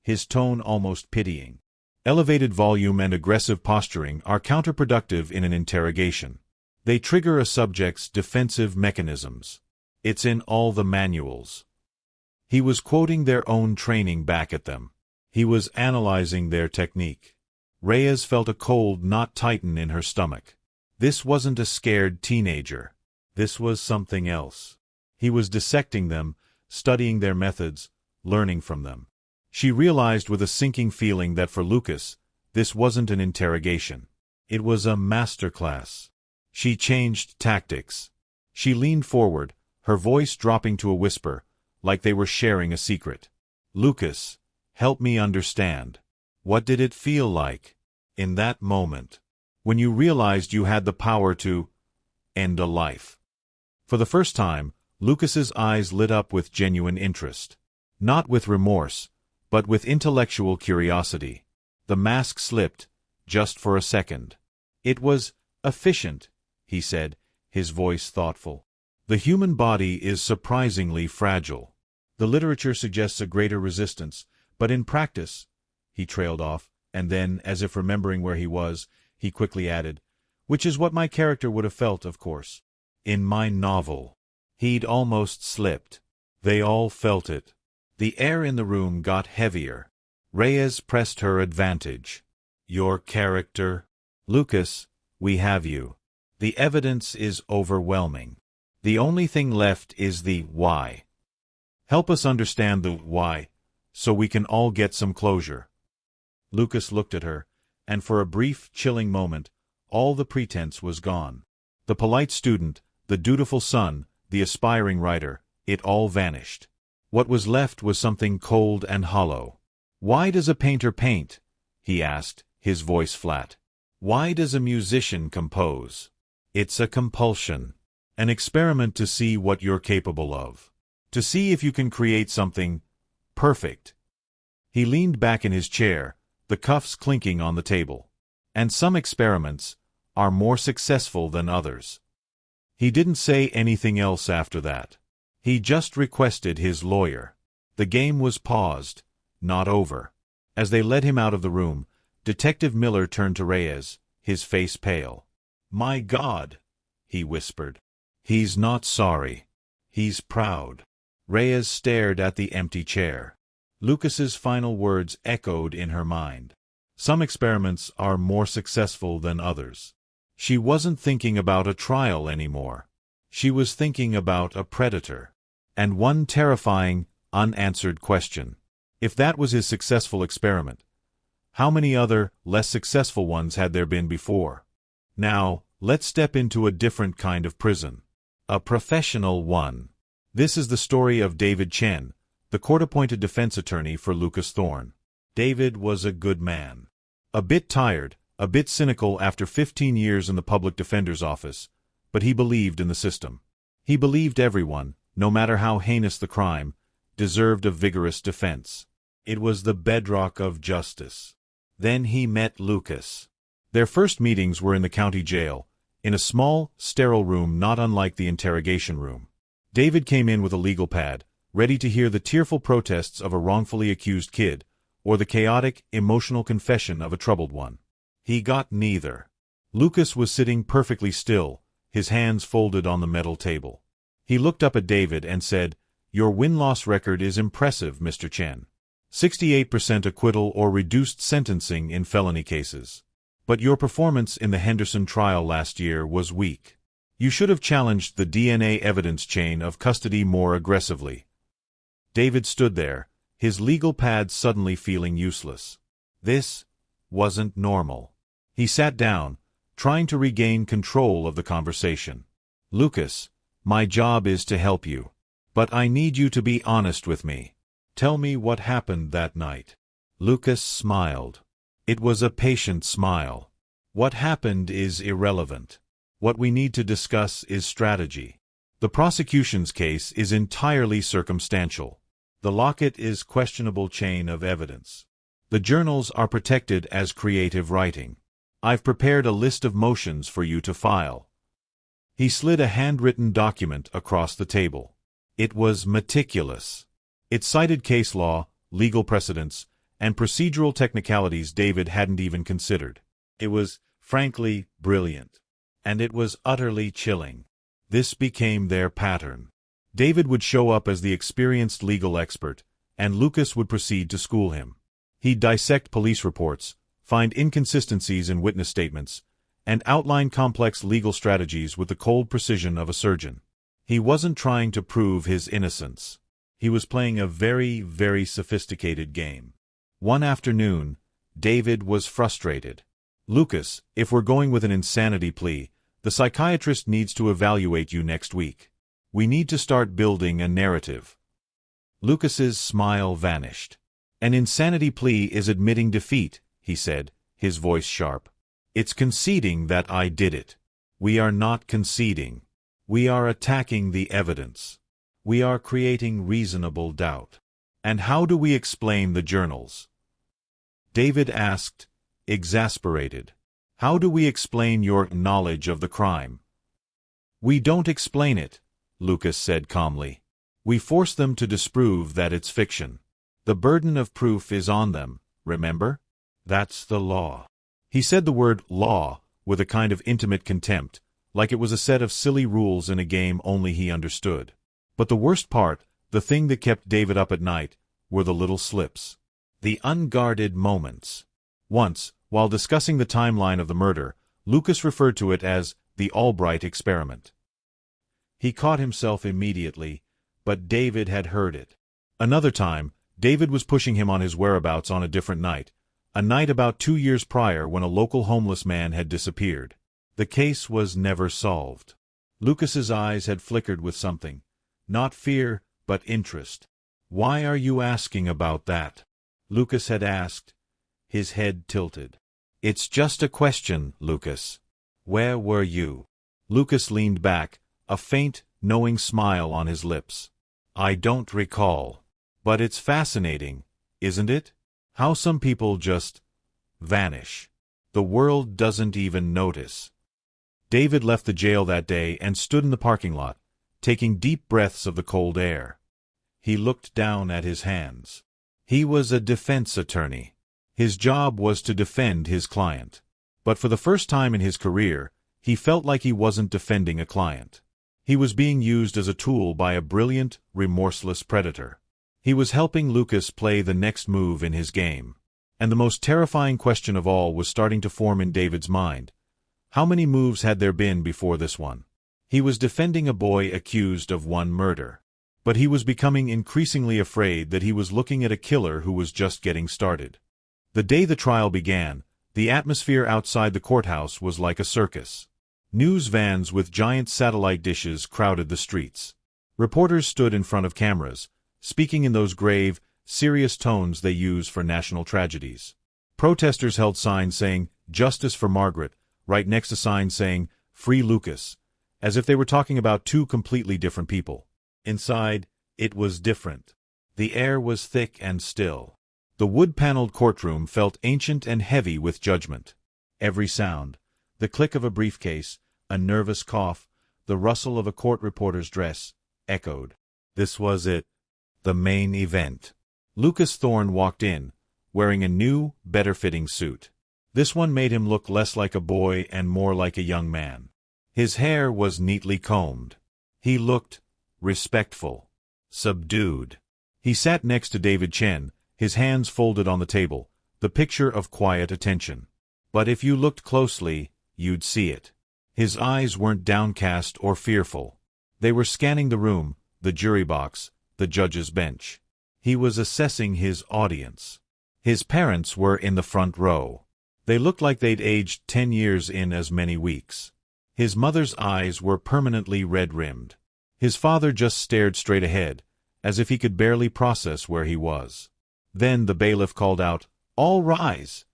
his tone almost pitying. "Elevated volume and aggressive posturing are counterproductive in an interrogation. They trigger a subject's defensive mechanisms. It's in all the manuals." He was quoting their own training back at them. He was analyzing their technique. Reyes felt a cold knot tighten in her stomach. This wasn't a scared teenager. This was something else. He was dissecting them, studying their methods, learning from them. She realized with a sinking feeling that for Lucas, this wasn't an interrogation. It was a masterclass. She changed tactics. She leaned forward, her voice dropping to a whisper, like they were sharing a secret. "Lucas, help me understand. What did it feel like, in that moment, when you realized you had the power to end a life?" For the first time, Lucas's eyes lit up with genuine interest. Not with remorse, but with intellectual curiosity. The mask slipped, just for a second. "It was efficient," he said, his voice thoughtful. "The human body is surprisingly fragile. The literature suggests a greater resistance, but in practice—" He trailed off, and then, as if remembering where he was, he quickly added, "which is what my character would have felt, of course. In my novel." He'd almost slipped. They all felt it. The air in the room got heavier. Reyes pressed her advantage. "Your character? Lucas, we have you. The evidence is overwhelming. The only thing left is the why. Help us understand the why, so we can all get some closure." Lucas looked at her, and for a brief, chilling moment, all the pretense was gone. The polite student, the dutiful son, the aspiring writer, it all vanished. What was left was something cold and hollow. "Why does a painter paint?" he asked, his voice flat. "Why does a musician compose? It's a compulsion. An experiment to see what you're capable of. To see if you can create something perfect." He leaned back in his chair, the cuffs clinking on the table. "And some experiments are more successful than others." He didn't say anything else after that. He just requested his lawyer. The game was paused, not over. As they led him out of the room, Detective Miller turned to Reyes, his face pale. "My God," he whispered. "He's not sorry. He's proud." Reyes stared at the empty chair. Lucas's final words echoed in her mind. Some experiments are more successful than others. She wasn't thinking about a trial anymore. She was thinking about a predator. And one terrifying, unanswered question. If that was his successful experiment, how many other, less successful ones had there been before? Now, let's step into a different kind of prison. A professional one. This is the story of David Chen, the court-appointed defense attorney for Lucas Thorne. David was a good man. A bit tired, a bit cynical after 15 years in the public defender's office, but he believed in the system. He believed everyone, no matter how heinous the crime, deserved a vigorous defense. It was the bedrock of justice. Then he met Lucas. Their first meetings were in the county jail, in a small, sterile room not unlike the interrogation room. David came in with a legal pad, ready to hear the tearful protests of a wrongfully accused kid, or the chaotic, emotional confession of a troubled one. He got neither. Lucas was sitting perfectly still, his hands folded on the metal table. He looked up at David and said, "Your win-loss record is impressive, Mr. Chen. 68% acquittal or reduced sentencing in felony cases. But your performance in the Henderson trial last year was weak. You should have challenged the DNA evidence chain of custody more aggressively." David stood there, his legal pad suddenly feeling useless. This wasn't normal. He sat down, trying to regain control of the conversation. Lucas, my job is to help you. But I need you to be honest with me. Tell me what happened that night. Lucas smiled. It was a patient smile. What happened is irrelevant. What we need to discuss is strategy. The prosecution's case is entirely circumstantial. The locket is questionable chain of evidence. The journals are protected as creative writing. I've prepared a list of motions for you to file. He slid a handwritten document across the table. It was meticulous. It cited case law, legal precedents, and procedural technicalities David hadn't even considered. It was, frankly, brilliant. And it was utterly chilling. This became their pattern. David would show up as the experienced legal expert, and Lucas would proceed to school him. He'd dissect police reports, find inconsistencies in witness statements, and outline complex legal strategies with the cold precision of a surgeon. He wasn't trying to prove his innocence. He was playing a very, very sophisticated game. One afternoon, David was frustrated. Lucas, if we're going with an insanity plea, the psychiatrist needs to evaluate you next week. We need to start building a narrative. Lucas's smile vanished. An insanity plea is admitting defeat, he said, his voice sharp. It's conceding that I did it. We are not conceding. We are attacking the evidence. We are creating reasonable doubt. And how do we explain the journals? David asked, exasperated. How do we explain your knowledge of the crime? We don't explain it, Lucas said calmly. We force them to disprove that it's fiction. The burden of proof is on them, remember? That's the law. He said the word law with a kind of intimate contempt, like it was a set of silly rules in a game only he understood. But the worst part, the thing that kept David up at night, were the little slips. The unguarded moments. Once, while discussing the timeline of the murder, Lucas referred to it as the Albright experiment. He caught himself immediately, but David had heard it. Another time, David was pushing him on his whereabouts on a different night, a night about 2 years prior when a local homeless man had disappeared. The case was never solved. Lucas's eyes had flickered with something. Not fear, but interest. Why are you asking about that? Lucas had asked. His head tilted. It's just a question, Lucas. Where were you? Lucas leaned back, a faint, knowing smile on his lips. I don't recall. But it's fascinating, isn't it? How some people just vanish. The world doesn't even notice. David left the jail that day and stood in the parking lot, taking deep breaths of the cold air. He looked down at his hands. He was a defense attorney. His job was to defend his client. But for the first time in his career, he felt like he wasn't defending a client. He was being used as a tool by a brilliant, remorseless predator. He was helping Lucas play the next move in his game. And the most terrifying question of all was starting to form in David's mind. How many moves had there been before this one? He was defending a boy accused of one murder. But he was becoming increasingly afraid that he was looking at a killer who was just getting started. The day the trial began, the atmosphere outside the courthouse was like a circus. News vans with giant satellite dishes crowded the streets. Reporters stood in front of cameras, speaking in those grave, serious tones they use for national tragedies. Protesters held signs saying, "Justice for Margaret," right next to signs saying, "Free Lucas," as if they were talking about two completely different people. Inside, it was different. The air was thick and still. The wood-paneled courtroom felt ancient and heavy with judgment. Every sound, the click of a briefcase, a nervous cough, the rustle of a court reporter's dress, echoed. This was it, the main event. Lucas Thorne walked in, wearing a new, better-fitting suit. This one made him look less like a boy and more like a young man. His hair was neatly combed. He looked respectful, subdued. He sat next to David Chen, his hands folded on the table, the picture of quiet attention. But if you looked closely, you'd see it. His eyes weren't downcast or fearful. They were scanning the room, the jury box, the judge's bench. He was assessing his audience. His parents were in the front row. They looked like they'd aged 10 years in as many weeks. His mother's eyes were permanently red-rimmed. His father just stared straight ahead, as if he could barely process where he was. Then the bailiff called out, "All rise!"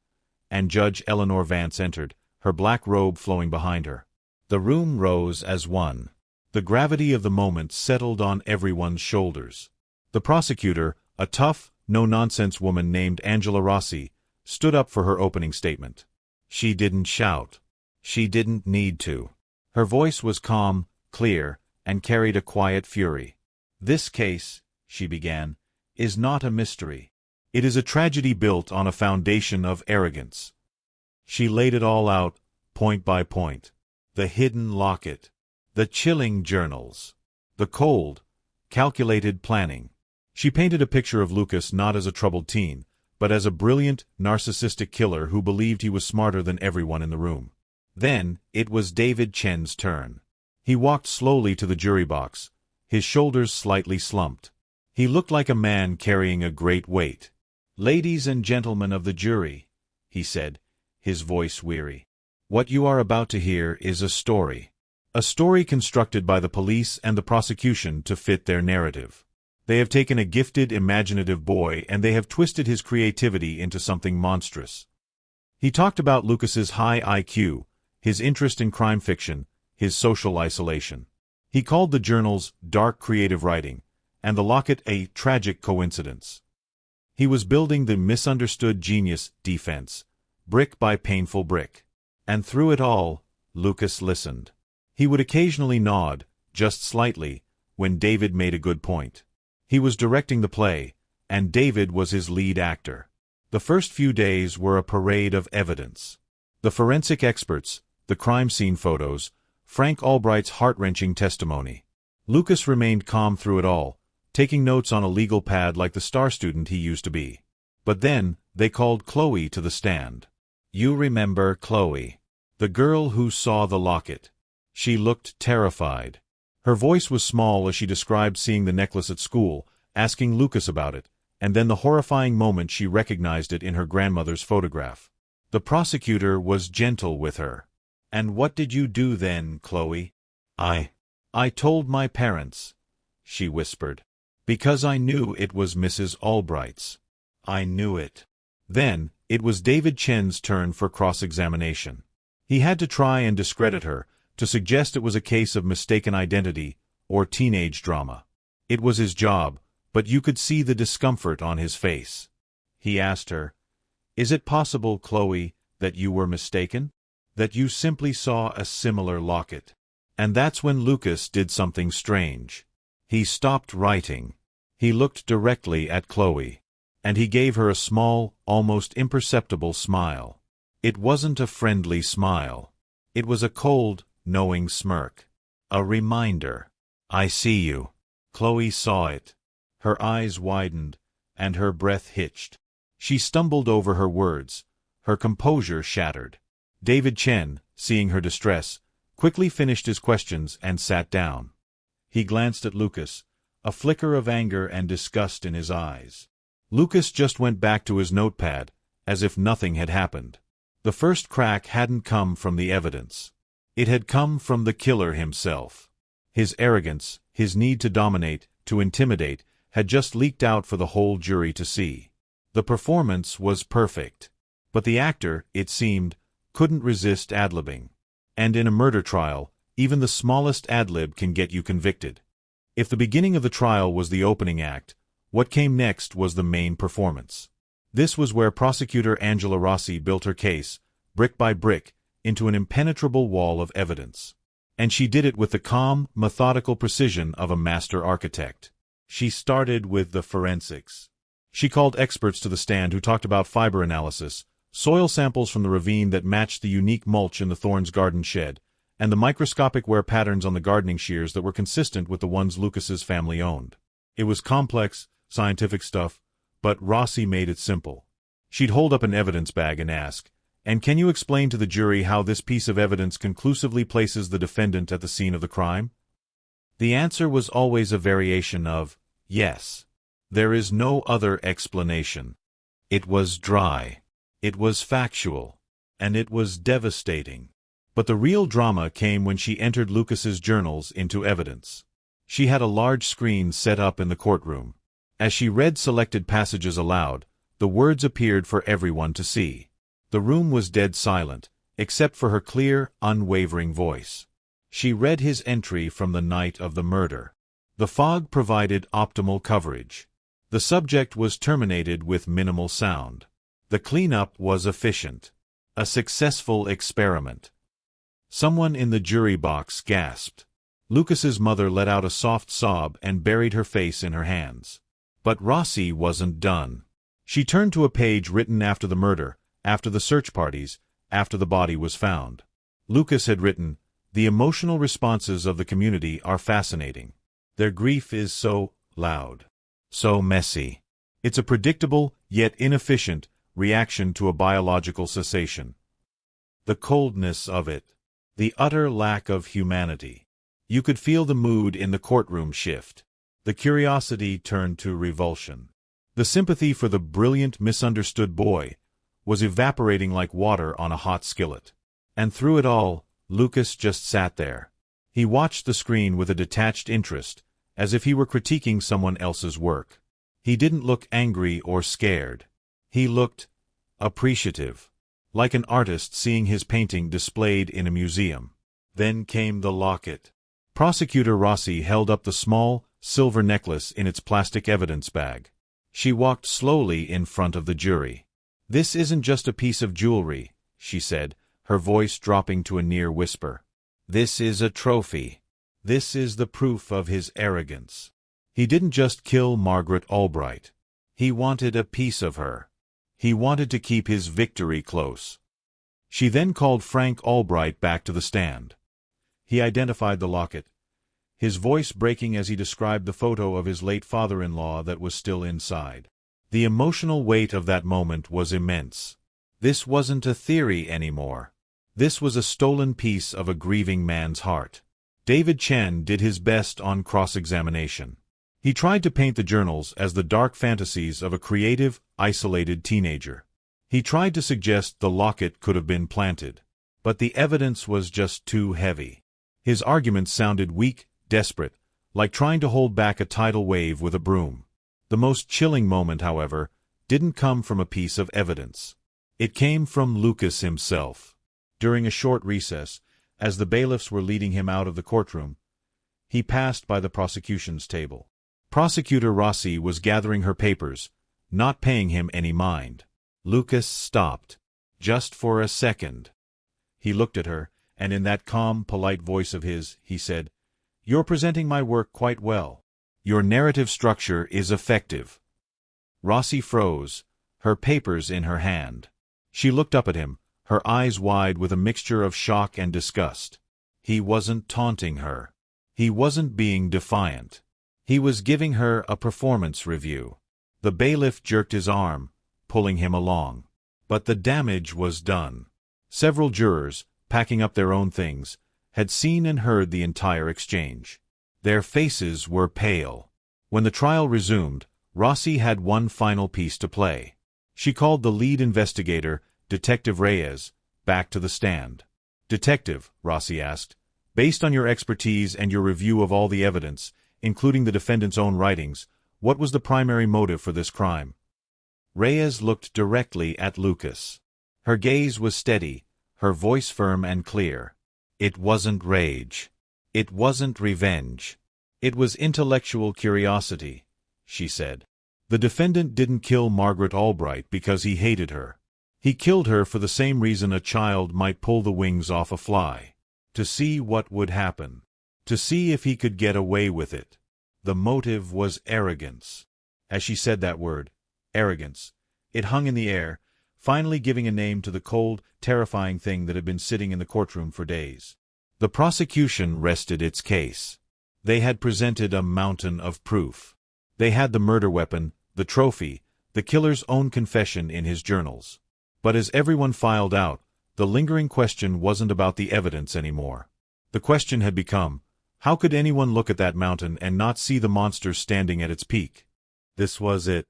and Judge Eleanor Vance entered, her black robe flowing behind her. The room rose as one. The gravity of the moment settled on everyone's shoulders. The prosecutor, a tough, no-nonsense woman named Angela Rossi, stood up for her opening statement. She didn't shout. She didn't need to. Her voice was calm, clear, and carried a quiet fury. "This case," she began, "is not a mystery. It is a tragedy built on a foundation of arrogance." She laid it all out, point by point. The hidden locket. The chilling journals. The cold, calculated planning. She painted a picture of Lucas not as a troubled teen, but as a brilliant, narcissistic killer who believed he was smarter than everyone in the room. Then, it was David Chen's turn. He walked slowly to the jury box, his shoulders slightly slumped. He looked like a man carrying a great weight. "Ladies and gentlemen of the jury," he said, his voice weary. "What you are about to hear is a story. A story constructed by the police and the prosecution to fit their narrative. They have taken a gifted, imaginative boy and they have twisted his creativity into something monstrous." He talked about Lucas's high IQ, his interest in crime fiction, his social isolation. He called the journals dark creative writing, and the locket a tragic coincidence. He was building the misunderstood genius defense, brick by painful brick. And through it all, Lucas listened. He would occasionally nod, just slightly, when David made a good point. He was directing the play, and David was his lead actor. The first few days were a parade of evidence. The forensic experts, the crime scene photos, Frank Albright's heart-wrenching testimony. Lucas remained calm through it all, taking notes on a legal pad like the star student he used to be. But then, they called Chloe to the stand. You remember Chloe, the girl who saw the locket. She looked terrified. Her voice was small as she described seeing the necklace at school, asking Lucas about it, and then the horrifying moment she recognized it in her grandmother's photograph. The prosecutor was gentle with her. "And what did you do then, Chloe?" I told my parents," she whispered, "because I knew it was Mrs. Albright's. I knew it." Then, it was David Chen's turn for cross-examination. He had to try and discredit her, to suggest it was a case of mistaken identity or teenage drama. It was his job, but you could see the discomfort on his face. He asked her, "Is it possible, Chloe, that you were mistaken? That you simply saw a similar locket?" And that's when Lucas did something strange. He stopped writing. He looked directly at Chloe. And he gave her a small, almost imperceptible smile. It wasn't a friendly smile. It was a cold, knowing smirk. A reminder. "I see you." Chloe saw it. Her eyes widened, and her breath hitched. She stumbled over her words. Her composure shattered. David Chen, seeing her distress, quickly finished his questions and sat down. He glanced at Lucas, a flicker of anger and disgust in his eyes. Lucas just went back to his notepad, as if nothing had happened. The first crack hadn't come from the evidence. It had come from the killer himself. His arrogance, his need to dominate, to intimidate, had just leaked out for the whole jury to see. The performance was perfect. But the actor, it seemed, couldn't resist ad-libbing. And in a murder trial, even the smallest ad-lib can get you convicted. If the beginning of the trial was the opening act, what came next was the main performance. This was where prosecutor Angela Rossi built her case, brick by brick, into an impenetrable wall of evidence. And she did it with the calm, methodical precision of a master architect. She started with the forensics. She called experts to the stand who talked about fiber analysis, soil samples from the ravine that matched the unique mulch in the Thorne's garden shed, and the microscopic wear patterns on the gardening shears that were consistent with the ones Lucas's family owned. It was complex, scientific stuff, but Rossi made it simple. She'd hold up an evidence bag and ask, "And can you explain to the jury how this piece of evidence conclusively places the defendant at the scene of the crime?" The answer was always a variation of, "Yes. There is no other explanation." It was dry. It was factual. And it was devastating. But the real drama came when she entered Lucas's journals into evidence. She had a large screen set up in the courtroom. As she read selected passages aloud, the words appeared for everyone to see. The room was dead silent, except for her clear, unwavering voice. She read his entry from the night of the murder. The fog provided optimal coverage. The subject was terminated with minimal sound. The cleanup was efficient. A successful experiment. Someone in the jury box gasped. Lucas's mother let out a soft sob and buried her face in her hands. But Rossi wasn't done. She turned to a page written after the murder, after the search parties, after the body was found. Lucas had written, "The emotional responses of the community are fascinating. Their grief is so loud, so messy. It's a predictable, yet inefficient, reaction to a biological cessation. The coldness of it. The utter lack of humanity. You could feel the mood in the courtroom shift. The curiosity turned to revulsion. The sympathy for the brilliant, misunderstood boy was evaporating like water on a hot skillet. And through it all, Lucas just sat there. He watched the screen with a detached interest, as if he were critiquing someone else's work. He didn't look angry or scared. He looked appreciative, like an artist seeing his painting displayed in a museum. Then came the locket. Prosecutor Rossi held up the small, silver necklace in its plastic evidence bag. She walked slowly in front of the jury. "This isn't just a piece of jewelry," she said, her voice dropping to a near whisper. "This is a trophy. This is the proof of his arrogance. He didn't just kill Margaret Albright. He wanted a piece of her. He wanted to keep his victory close." She then called Frank Albright back to the stand. He identified the locket, his voice breaking as he described the photo of his late father-in-law that was still inside. The emotional weight of that moment was immense. This wasn't a theory anymore. This was a stolen piece of a grieving man's heart. David Chen did his best on cross-examination. He tried to paint the journals as the dark fantasies of a creative, isolated teenager. He tried to suggest the locket could have been planted. But the evidence was just too heavy. His arguments sounded weak, desperate, like trying to hold back a tidal wave with a broom. The most chilling moment, however, didn't come from a piece of evidence. It came from Lucas himself. During a short recess, as the bailiffs were leading him out of the courtroom, he passed by the prosecution's table. Prosecutor Rossi was gathering her papers, not paying him any mind. Lucas stopped. Just for a second. He looked at her, and in that calm, polite voice of his, he said, "You're presenting my work quite well. Your narrative structure is effective." Rossi froze, her papers in her hand. She looked up at him, her eyes wide with a mixture of shock and disgust. He wasn't taunting her. He wasn't being defiant. He was giving her a performance review. The bailiff jerked his arm, pulling him along. But the damage was done. Several jurors, packing up their own things, had seen and heard the entire exchange. Their faces were pale. When the trial resumed, Rossi had one final piece to play. She called the lead investigator, Detective Reyes, back to the stand. "Detective," Rossi asked, "based on your expertise and your review of all the evidence, including the defendant's own writings, what was the primary motive for this crime?" Reyes looked directly at Lucas. Her gaze was steady, her voice firm and clear. "It wasn't rage. It wasn't revenge. It was intellectual curiosity," she said. "The defendant didn't kill Margaret Albright because he hated her. He killed her for the same reason a child might pull the wings off a fly. To see what would happen. To see if he could get away with it. The motive was arrogance." As she said that word, arrogance, it hung in the air, finally giving a name to the cold, terrifying thing that had been sitting in the courtroom for days. The prosecution rested its case. They had presented a mountain of proof. They had the murder weapon, the trophy, the killer's own confession in his journals. But as everyone filed out, the lingering question wasn't about the evidence anymore. The question had become, how could anyone look at that mountain and not see the monster standing at its peak? This was it.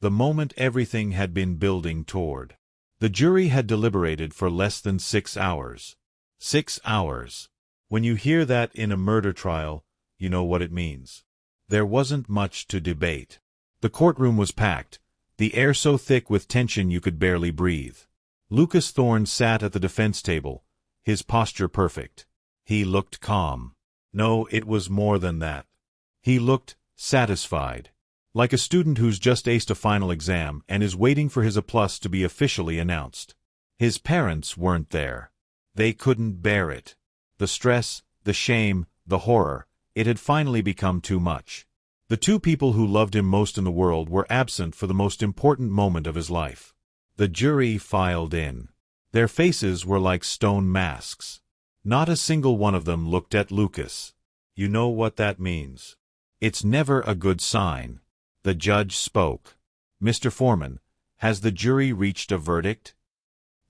the moment everything had been building toward. The jury had deliberated for less than 6 hours. 6 hours. When you hear that in a murder trial, you know what it means. There wasn't much to debate. The courtroom was packed, the air so thick with tension you could barely breathe. Lucas Thorne sat at the defense table, his posture perfect. He looked calm. No, it was more than that. He looked satisfied. Like a student who's just aced a final exam and is waiting for his A+ to be officially announced. His parents weren't there. They couldn't bear it. The stress, the shame, the horror, it had finally become too much. The two people who loved him most in the world were absent for the most important moment of his life. The jury filed in. Their faces were like stone masks. Not a single one of them looked at Lucas. You know what that means. It's never a good sign. The judge spoke. Mr. Foreman, has the jury reached a verdict?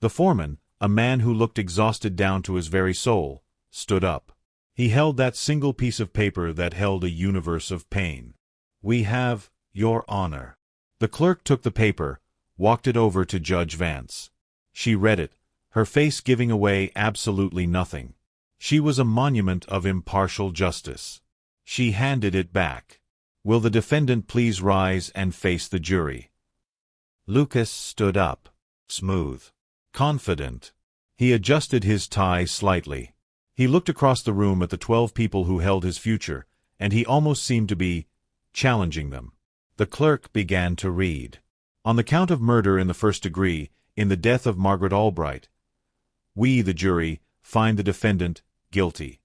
The foreman, a man who looked exhausted down to his very soul, stood up. He held that single piece of paper that held a universe of pain. We have, Your Honor. The clerk took the paper, walked it over to Judge Vance. She read it, her face giving away absolutely nothing. She was a monument of impartial justice. She handed it back. Will the defendant please rise and face the jury? Lucas stood up. Smooth. Confident. He adjusted his tie slightly. He looked across the room at the 12 people who held his future, and he almost seemed to be challenging them. The clerk began to read. On the count of murder in the first degree, in the death of Margaret Albright, we, the jury, find the defendant guilty.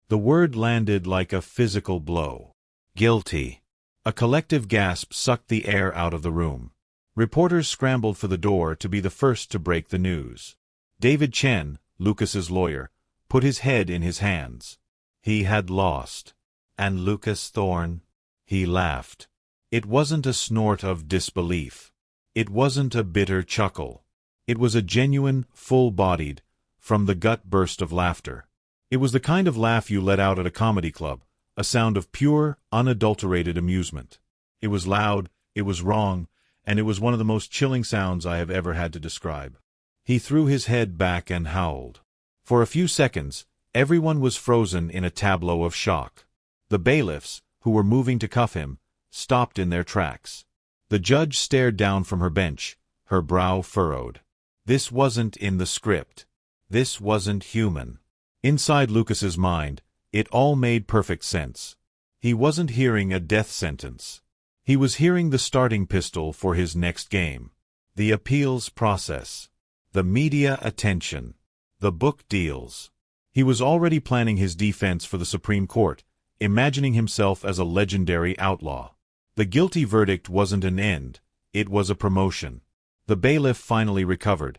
The word landed like a physical blow. Guilty. A collective gasp sucked the air out of the room. Reporters scrambled for the door to be the first to break the news. David Chen, Lucas's lawyer, put his head in his hands. He had lost. And Lucas Thorne? He laughed. It wasn't a snort of disbelief. It wasn't a bitter chuckle. It was a genuine, full-bodied, from-the-gut burst of laughter. It was the kind of laugh you let out at a comedy club, a sound of pure, unadulterated amusement. It was loud, it was wrong, and it was one of the most chilling sounds I have ever had to describe. He threw his head back and howled. For a few seconds, everyone was frozen in a tableau of shock. The bailiffs, who were moving to cuff him, stopped in their tracks. The judge stared down from her bench, her brow furrowed. This wasn't in the script. This wasn't human. Inside Lucas's mind, it all made perfect sense. He wasn't hearing a death sentence. He was hearing the starting pistol for his next game. The appeals process. The media attention. The book deals. He was already planning his defense for the Supreme Court, imagining himself as a legendary outlaw. The guilty verdict wasn't an end, it was a promotion. The bailiff finally recovered,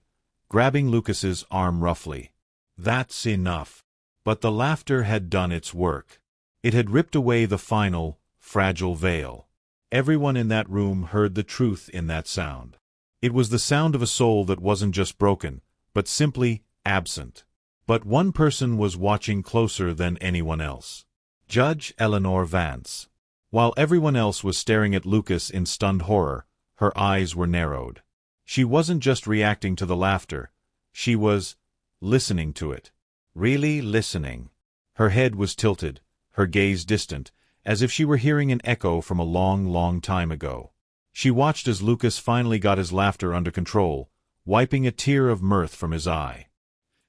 grabbing Lucas's arm roughly. That's enough. But the laughter had done its work. It had ripped away the final, fragile veil. Everyone in that room heard the truth in that sound. It was the sound of a soul that wasn't just broken, but simply absent. But one person was watching closer than anyone else. Judge Eleanor Vance. While everyone else was staring at Lucas in stunned horror, her eyes were narrowed. She wasn't just reacting to the laughter. She was listening to it. Really listening. Her head was tilted, her gaze distant, as if she were hearing an echo from a long, long time ago. She watched as Lucas finally got his laughter under control, wiping a tear of mirth from his eye.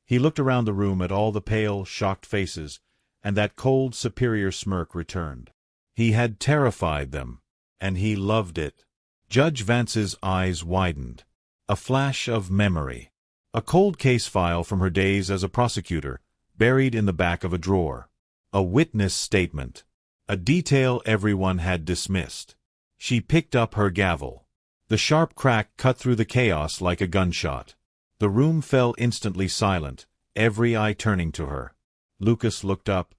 He looked around the room at all the pale, shocked faces, and that cold, superior smirk returned. He had terrified them, and he loved it. Judge Vance's eyes widened. A flash of memory. A cold case file from her days as a prosecutor, buried in the back of a drawer. A witness statement. A detail everyone had dismissed. She picked up her gavel. The sharp crack cut through the chaos like a gunshot. The room fell instantly silent, every eye turning to her. Lucas looked up,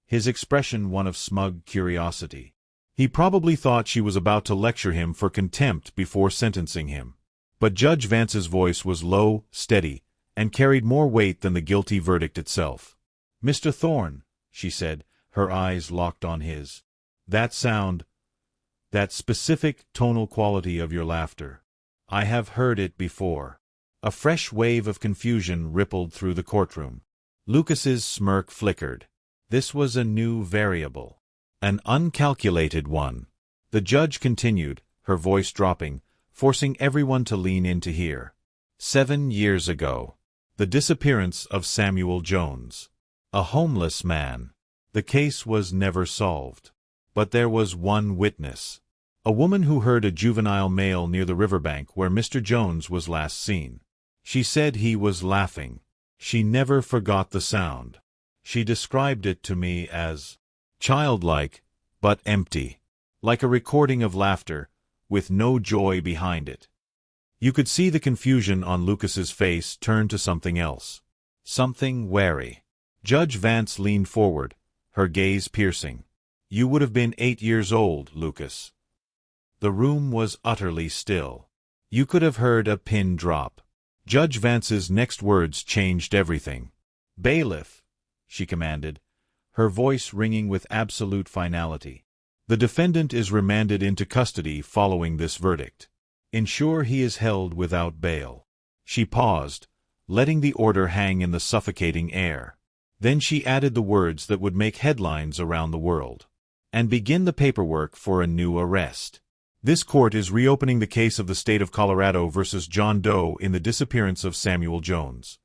his expression one of smug curiosity. He probably thought she was about to lecture him for contempt before sentencing him. But Judge Vance's voice was low, steady, and carried more weight than the guilty verdict itself. "Mr. Thorne," she said, her eyes locked on his. "That sound, That specific tonal quality of your laughter. I have heard it before. A fresh wave of confusion rippled through the courtroom. Lucas's smirk flickered. This was a new variable. An uncalculated one. The judge continued, her voice dropping, forcing everyone to lean in to hear. 7 years ago. The disappearance of Samuel Jones. A homeless man. The case was never solved. But there was one witness. A woman who heard a juvenile male near the riverbank where Mr. Jones was last seen. She said he was laughing. She never forgot the sound. She described it to me as childlike, but empty. Like a recording of laughter, with no joy behind it. You could see the confusion on Lucas's face turn to something else. Something wary. Judge Vance leaned forward, her gaze piercing. You would have been 8 years old, Lucas. The room was utterly still. You could have heard a pin drop. Judge Vance's next words changed everything. Bailiff, she commanded, her voice ringing with absolute finality. The defendant is remanded into custody following this verdict. Ensure he is held without bail. She paused, letting the order hang in the suffocating air. Then she added the words that would make headlines around the world. And begin the paperwork for a new arrest. This court is reopening the case of the state of Colorado versus John Doe in the disappearance of Samuel Jones.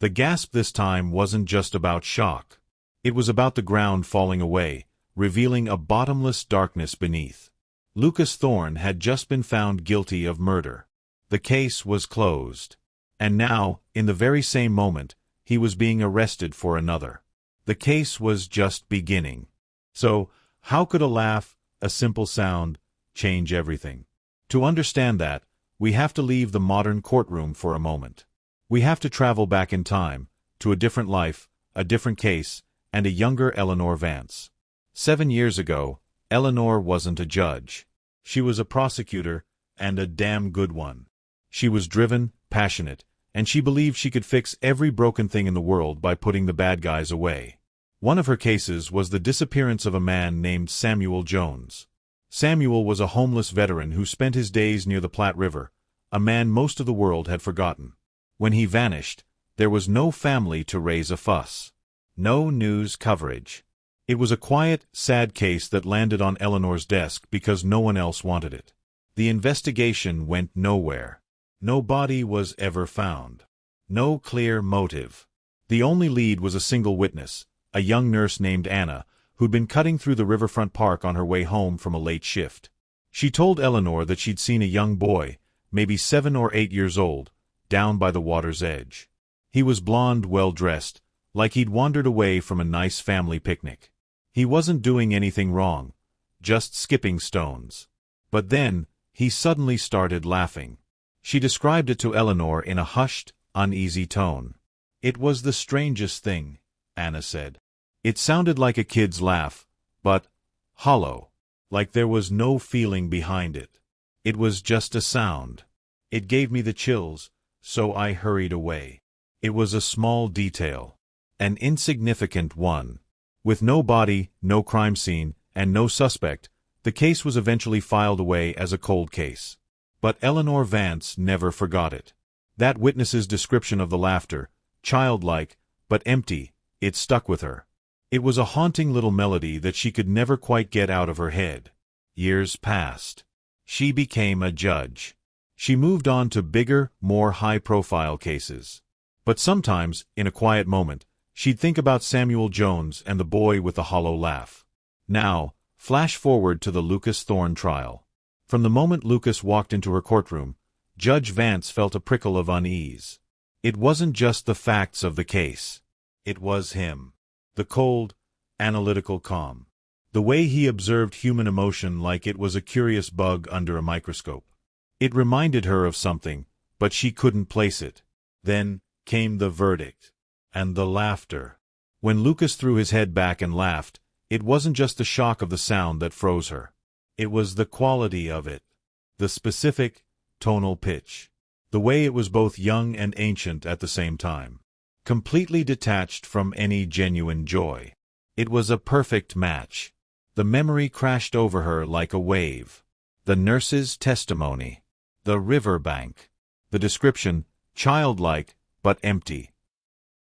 The gasp this time wasn't just about shock. It was about the ground falling away, revealing a bottomless darkness beneath. Lucas Thorne had just been found guilty of murder. The case was closed. And now, in the very same moment, he was being arrested for another. The case was just beginning. So, how could a laugh, a simple sound, change everything? To understand that, we have to leave the modern courtroom for a moment. We have to travel back in time, to a different life, a different case, and a younger Eleanor Vance. 7 years ago, Eleanor wasn't a judge. She was a prosecutor, and a damn good one. She was driven, passionate, and she believed she could fix every broken thing in the world by putting the bad guys away. One of her cases was the disappearance of a man named Samuel Jones. Samuel was a homeless veteran who spent his days near the Platte River, a man most of the world had forgotten. When he vanished, there was no family to raise a fuss. No news coverage. It was a quiet, sad case that landed on Eleanor's desk because no one else wanted it. The investigation went nowhere. No body was ever found. No clear motive. The only lead was a single witness, a young nurse named Anna, who'd been cutting through the riverfront park on her way home from a late shift. She told Eleanor that she'd seen a young boy, maybe 7 or 8 years old, down by the water's edge. He was blond, well-dressed, like he'd wandered away from a nice family picnic. He wasn't doing anything wrong, just skipping stones. But then, he suddenly started laughing. She described it to Eleanor in a hushed, uneasy tone. It was the strangest thing, Anna said. It sounded like a kid's laugh, but hollow, like there was no feeling behind it. It was just a sound. It gave me the chills, so I hurried away. It was a small detail, an insignificant one. With no body, no crime scene, and no suspect, the case was eventually filed away as a cold case. But Eleanor Vance never forgot it. That witness's description of the laughter, childlike, but empty, it stuck with her. It was a haunting little melody that she could never quite get out of her head. Years passed. She became a judge. She moved on to bigger, more high-profile cases. But sometimes, in a quiet moment, she'd think about Samuel Jones and the boy with the hollow laugh. Now, flash forward to the Lucas Thorne trial. From the moment Lucas walked into her courtroom, Judge Vance felt a prickle of unease. It wasn't just the facts of the case. It was him. The cold, analytical calm. The way he observed human emotion like it was a curious bug under a microscope. It reminded her of something, but she couldn't place it. Then came the verdict. And the laughter. When Lucas threw his head back and laughed, it wasn't just the shock of the sound that froze her. It was the quality of it. The specific, tonal pitch. The way it was both young and ancient at the same time. Completely detached from any genuine joy. It was a perfect match. The memory crashed over her like a wave. The nurse's testimony. The riverbank. The description, childlike, but empty.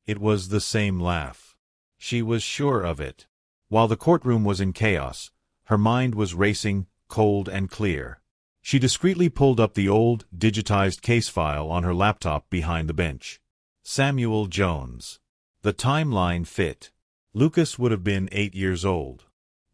It was the same laugh. She was sure of it. While the courtroom was in chaos, her mind was racing, cold and clear. She discreetly pulled up the old, digitized case file on her laptop behind the bench. Samuel Jones. The timeline fit. Lucas would have been 8 years old.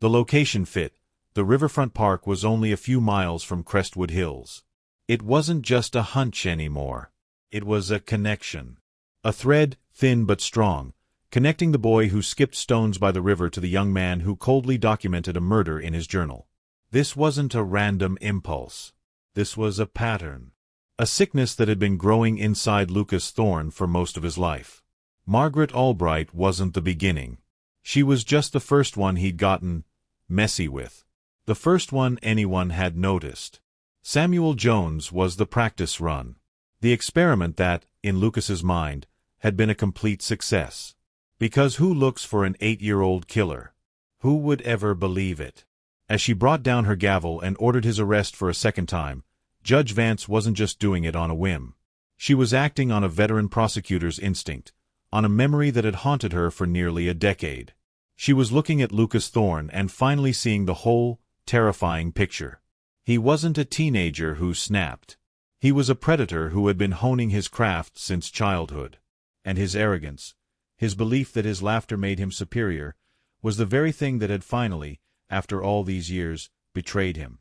The location fit. The riverfront park was only a few miles from Crestwood Hills. It wasn't just a hunch anymore. It was a connection. A thread, thin but strong, connecting the boy who skipped stones by the river to the young man who coldly documented a murder in his journal. This wasn't a random impulse. This was a pattern. A sickness that had been growing inside Lucas Thorne for most of his life. Margaret Albright wasn't the beginning. She was just the first one he'd gotten messy with. The first one anyone had noticed. Samuel Jones was the practice run. The experiment that, in Lucas's mind, had been a complete success. Because who looks for an 8-year-old killer? Who would ever believe it? As she brought down her gavel and ordered his arrest for a second time, Judge Vance wasn't just doing it on a whim. She was acting on a veteran prosecutor's instinct, on a memory that had haunted her for nearly a decade. She was looking at Lucas Thorne and finally seeing the whole, terrifying picture. He wasn't a teenager who snapped. He was a predator who had been honing his craft since childhood. And his arrogance, his belief that his laughter made him superior, was the very thing that had finally, after all these years, betrayed him.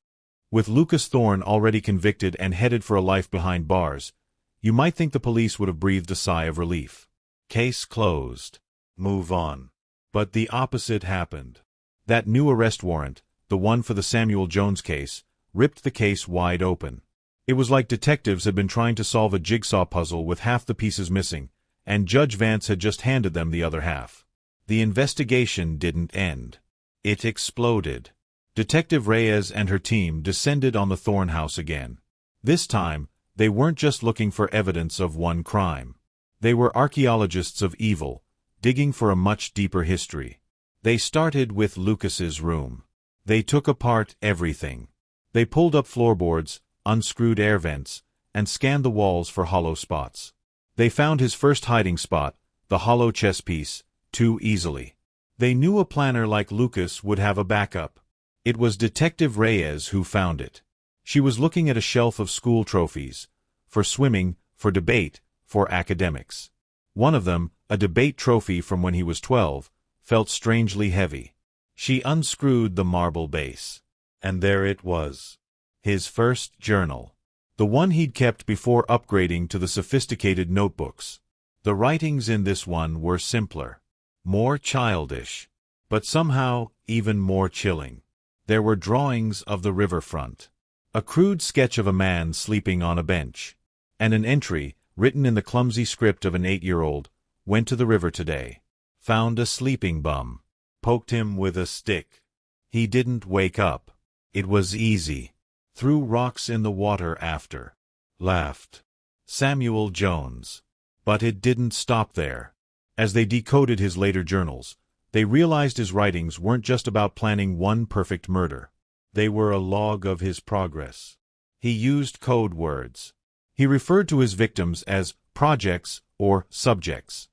With Lucas Thorne already convicted and headed for a life behind bars, you might think the police would have breathed a sigh of relief. Case closed. Move on. But the opposite happened. That new arrest warrant, the one for the Samuel Jones case, ripped the case wide open. It was like detectives had been trying to solve a jigsaw puzzle with half the pieces missing, and Judge Vance had just handed them the other half. The investigation didn't end. It exploded. Detective Reyes and her team descended on the Thorne house again. This time, they weren't just looking for evidence of one crime. They were archaeologists of evil, digging for a much deeper history. They started with Lucas's room. They took apart everything. They pulled up floorboards, unscrewed air vents, and scanned the walls for hollow spots. They found his first hiding spot, the hollow chess piece, too easily. They knew a planner like Lucas would have a backup. It was Detective Reyes who found it. She was looking at a shelf of school trophies, for swimming, for debate, for academics. One of them, a debate trophy from when he was 12, felt strangely heavy. She unscrewed the marble base. And there it was. His first journal. The one he'd kept before upgrading to the sophisticated notebooks. The writings in this one were simpler, more childish, but somehow even more chilling. There were drawings of the riverfront, a crude sketch of a man sleeping on a bench, and an entry, written in the clumsy script of an 8-year-old, went to the river today, found a sleeping bum, poked him with a stick. He didn't wake up. It was easy. Threw rocks in the water after. Laughed. Samuel Jones. But it didn't stop there. As they decoded his later journals, they realized his writings weren't just about planning one perfect murder. They were a log of his progress. He used code words. He referred to his victims as projects or subjects.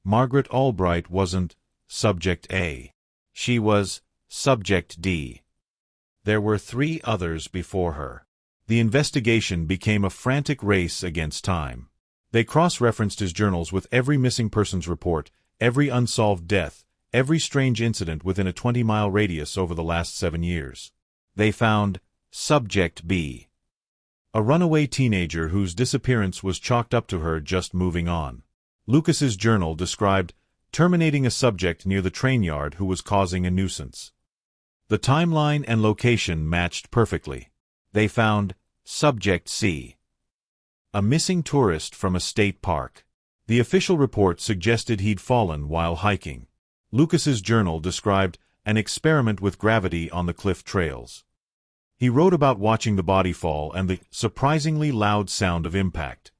Margaret Albright wasn't Subject A. She was Subject D. There were 3 others before her. The investigation became a frantic race against time. They cross-referenced his journals with every missing persons report, every unsolved death, every strange incident within a 20-mile radius over the last 7 years. They found Subject B, a runaway teenager whose disappearance was chalked up to her just moving on. Lucas's journal described terminating a subject near the train yard who was causing a nuisance. The timeline and location matched perfectly. They found Subject C, a missing tourist from a state park. The official report suggested he'd fallen while hiking. Lucas's journal described an experiment with gravity on the cliff trails. He wrote about watching the body fall and the surprisingly loud sound of impact.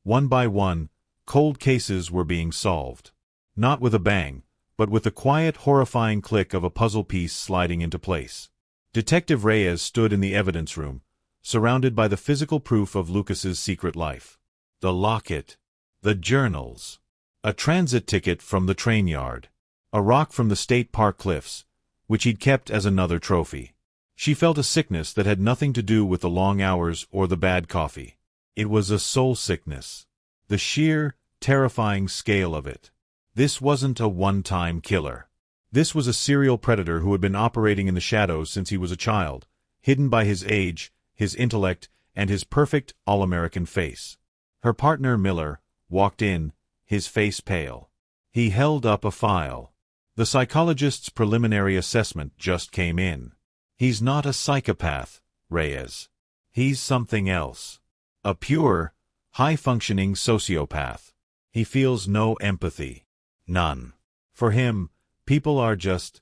One by one, cold cases were being solved. Not with a bang, but with the quiet, horrifying click of a puzzle piece sliding into place. Detective Reyes stood in the evidence room, surrounded by the physical proof of Lucas's secret life. The locket, the journals, a transit ticket from the train yard, a rock from the state park cliffs, which he'd kept as another trophy. She felt a sickness that had nothing to do with the long hours or the bad coffee. It was a soul sickness. The sheer, terrifying scale of it. This wasn't a one-time killer. This was a serial predator who had been operating in the shadows since he was a child, hidden by his age, his intellect, and his perfect all-American face. Her partner, Miller, walked in, his face pale. He held up a file. The psychologist's preliminary assessment just came in. He's not a psychopath, Reyes. He's something else. A pure, high-functioning sociopath. He feels no empathy. None. For him, people are just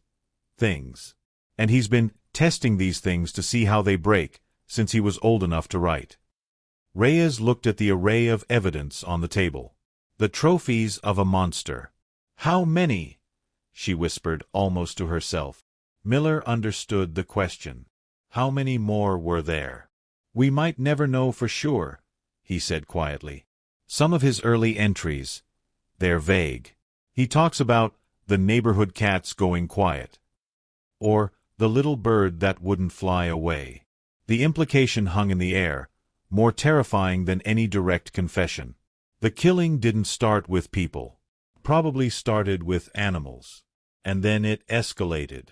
things. And he's been testing these things to see how they break since he was old enough to write. Reyes looked at the array of evidence on the table. The trophies of a monster. How many? She whispered almost to herself. Miller understood the question. How many more were there? We might never know for sure, he said quietly. Some of his early entries, they're vague. He talks about the neighborhood cats going quiet, or the little bird that wouldn't fly away. The implication hung in the air, more terrifying than any direct confession. The killing didn't start with people. Probably started with animals. And then it escalated.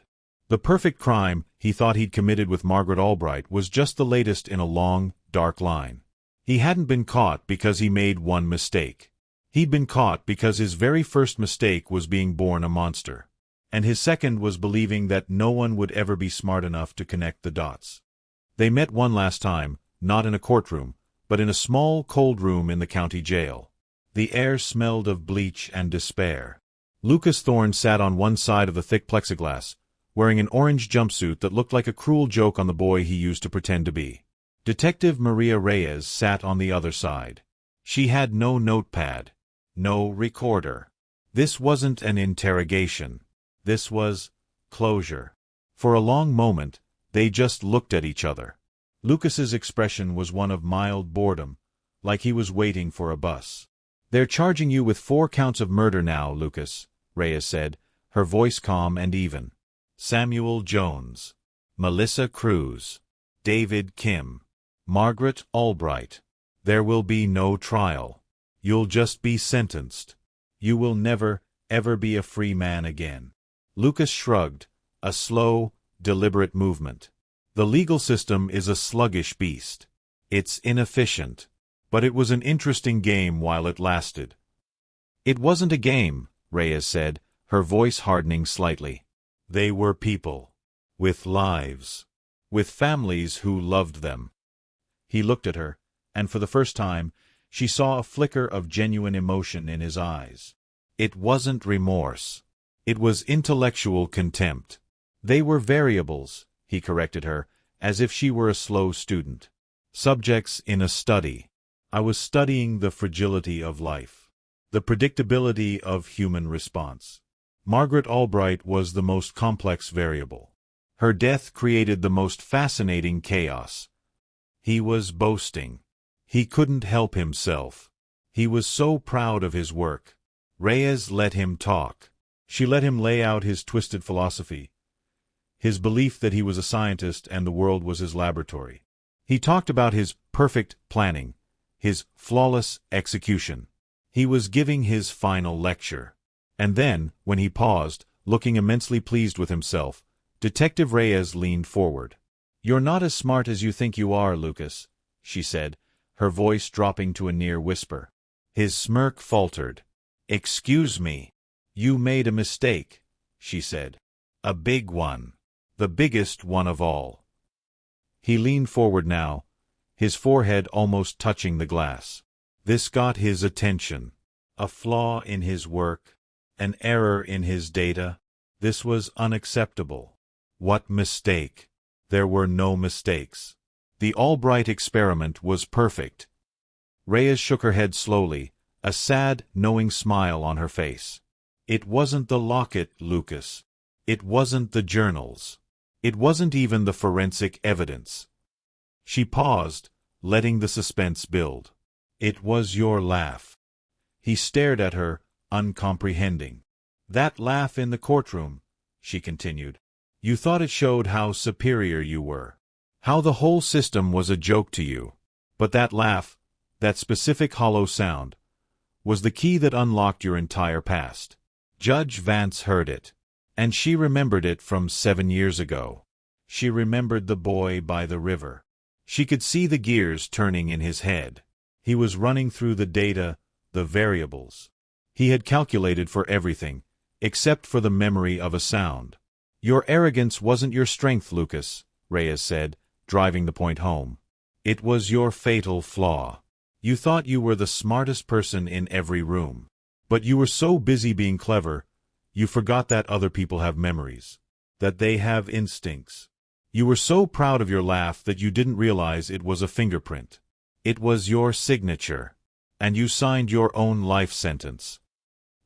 The perfect crime he thought he'd committed with Margaret Albright was just the latest in a long, dark line. He hadn't been caught because he made one mistake. He'd been caught because his very first mistake was being born a monster. And his second was believing that no one would ever be smart enough to connect the dots. They met one last time, not in a courtroom, but in a small, cold room in the county jail. The air smelled of bleach and despair. Lucas Thorne sat on one side of the thick plexiglass, wearing an orange jumpsuit that looked like a cruel joke on the boy he used to pretend to be. Detective Maria Reyes sat on the other side. She had no notepad, no recorder. This wasn't an interrogation. This was closure. For a long moment, they just looked at each other. Lucas's expression was one of mild boredom, like he was waiting for a bus. They're charging you with 4 counts of murder now, Lucas, Reyes said, her voice calm and even. Samuel Jones, Melissa Cruz, David Kim, Margaret Albright. There will be no trial. You'll just be sentenced. You will never, ever be a free man again. Lucas shrugged, a slow, deliberate movement. The legal system is a sluggish beast. It's inefficient. But it was an interesting game while it lasted. It wasn't a game, Reyes said, her voice hardening slightly. They were people. With lives. With families who loved them. He looked at her, and for the first time, she saw a flicker of genuine emotion in his eyes. It wasn't remorse. It was intellectual contempt. They were variables, he corrected her, as if she were a slow student. Subjects in a study. I was studying the fragility of life. The predictability of human response. Margaret Albright was the most complex variable. Her death created the most fascinating chaos. He was boasting. He couldn't help himself. He was so proud of his work. Reyes let him talk. She let him lay out his twisted philosophy, his belief that he was a scientist and the world was his laboratory. He talked about his perfect planning, his flawless execution. He was giving his final lecture. And then, when he paused, looking immensely pleased with himself, Detective Reyes leaned forward. "You're not as smart as you think you are, Lucas," she said, her voice dropping to a near whisper. His smirk faltered. "Excuse me. You made a mistake," she said. "A big one. The biggest one of all." He leaned forward now, his forehead almost touching the glass. This got his attention. A flaw in his work, an error in his data. This was unacceptable. What mistake? There were no mistakes. The Albright experiment was perfect. Reyes shook her head slowly, a sad, knowing smile on her face. It wasn't the locket, Lucas. It wasn't the journals. It wasn't even the forensic evidence. She paused, letting the suspense build. It was your laugh. He stared at her, uncomprehending. That laugh in the courtroom, she continued. You thought it showed how superior you were. How the whole system was a joke to you. But that laugh, that specific hollow sound, was the key that unlocked your entire past. Judge Vance heard it. And she remembered it from 7 years ago. She remembered the boy by the river. She could see the gears turning in his head. He was running through the data, the variables. He had calculated for everything, except for the memory of a sound. Your arrogance wasn't your strength, Lucas, Reyes said, driving the point home. It was your fatal flaw. You thought you were the smartest person in every room. But you were so busy being clever, you forgot that other people have memories. That they have instincts. You were so proud of your laugh that you didn't realize it was a fingerprint. It was your signature. And you signed your own life sentence.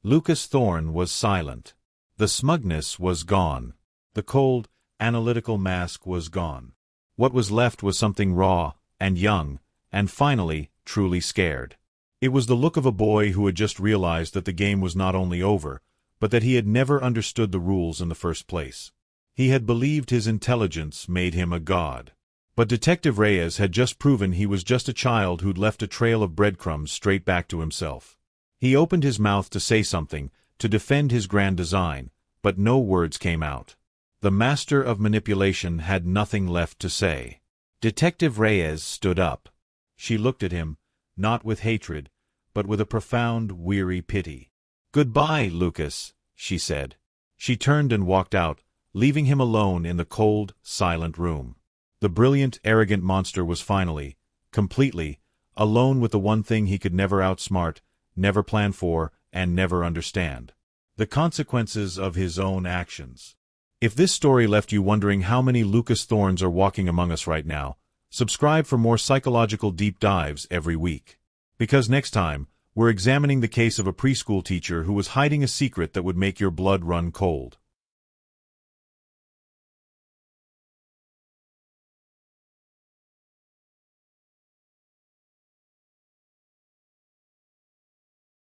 Lucas Thorne was silent. The smugness was gone. The cold, analytical mask was gone. What was left was something raw, and young, and finally, truly scared. It was the look of a boy who had just realized that the game was not only over, but that he had never understood the rules in the first place. He had believed his intelligence made him a god. But Detective Reyes had just proven he was just a child who'd left a trail of breadcrumbs straight back to himself. He opened his mouth to say something, to defend his grand design, but no words came out. The master of manipulation had nothing left to say. Detective Reyes stood up. She looked at him, not with hatred, but with a profound, weary pity. "Goodbye, Lucas," she said. She turned and walked out, leaving him alone in the cold, silent room. The brilliant, arrogant monster was finally, completely, alone with the one thing he could never outsmart, never plan for, and never understand. The consequences of his own actions. If this story left you wondering how many Lucas Thornes are walking among us right now, subscribe for more psychological deep dives every week. Because next time, we're examining the case of a preschool teacher who was hiding a secret that would make your blood run cold.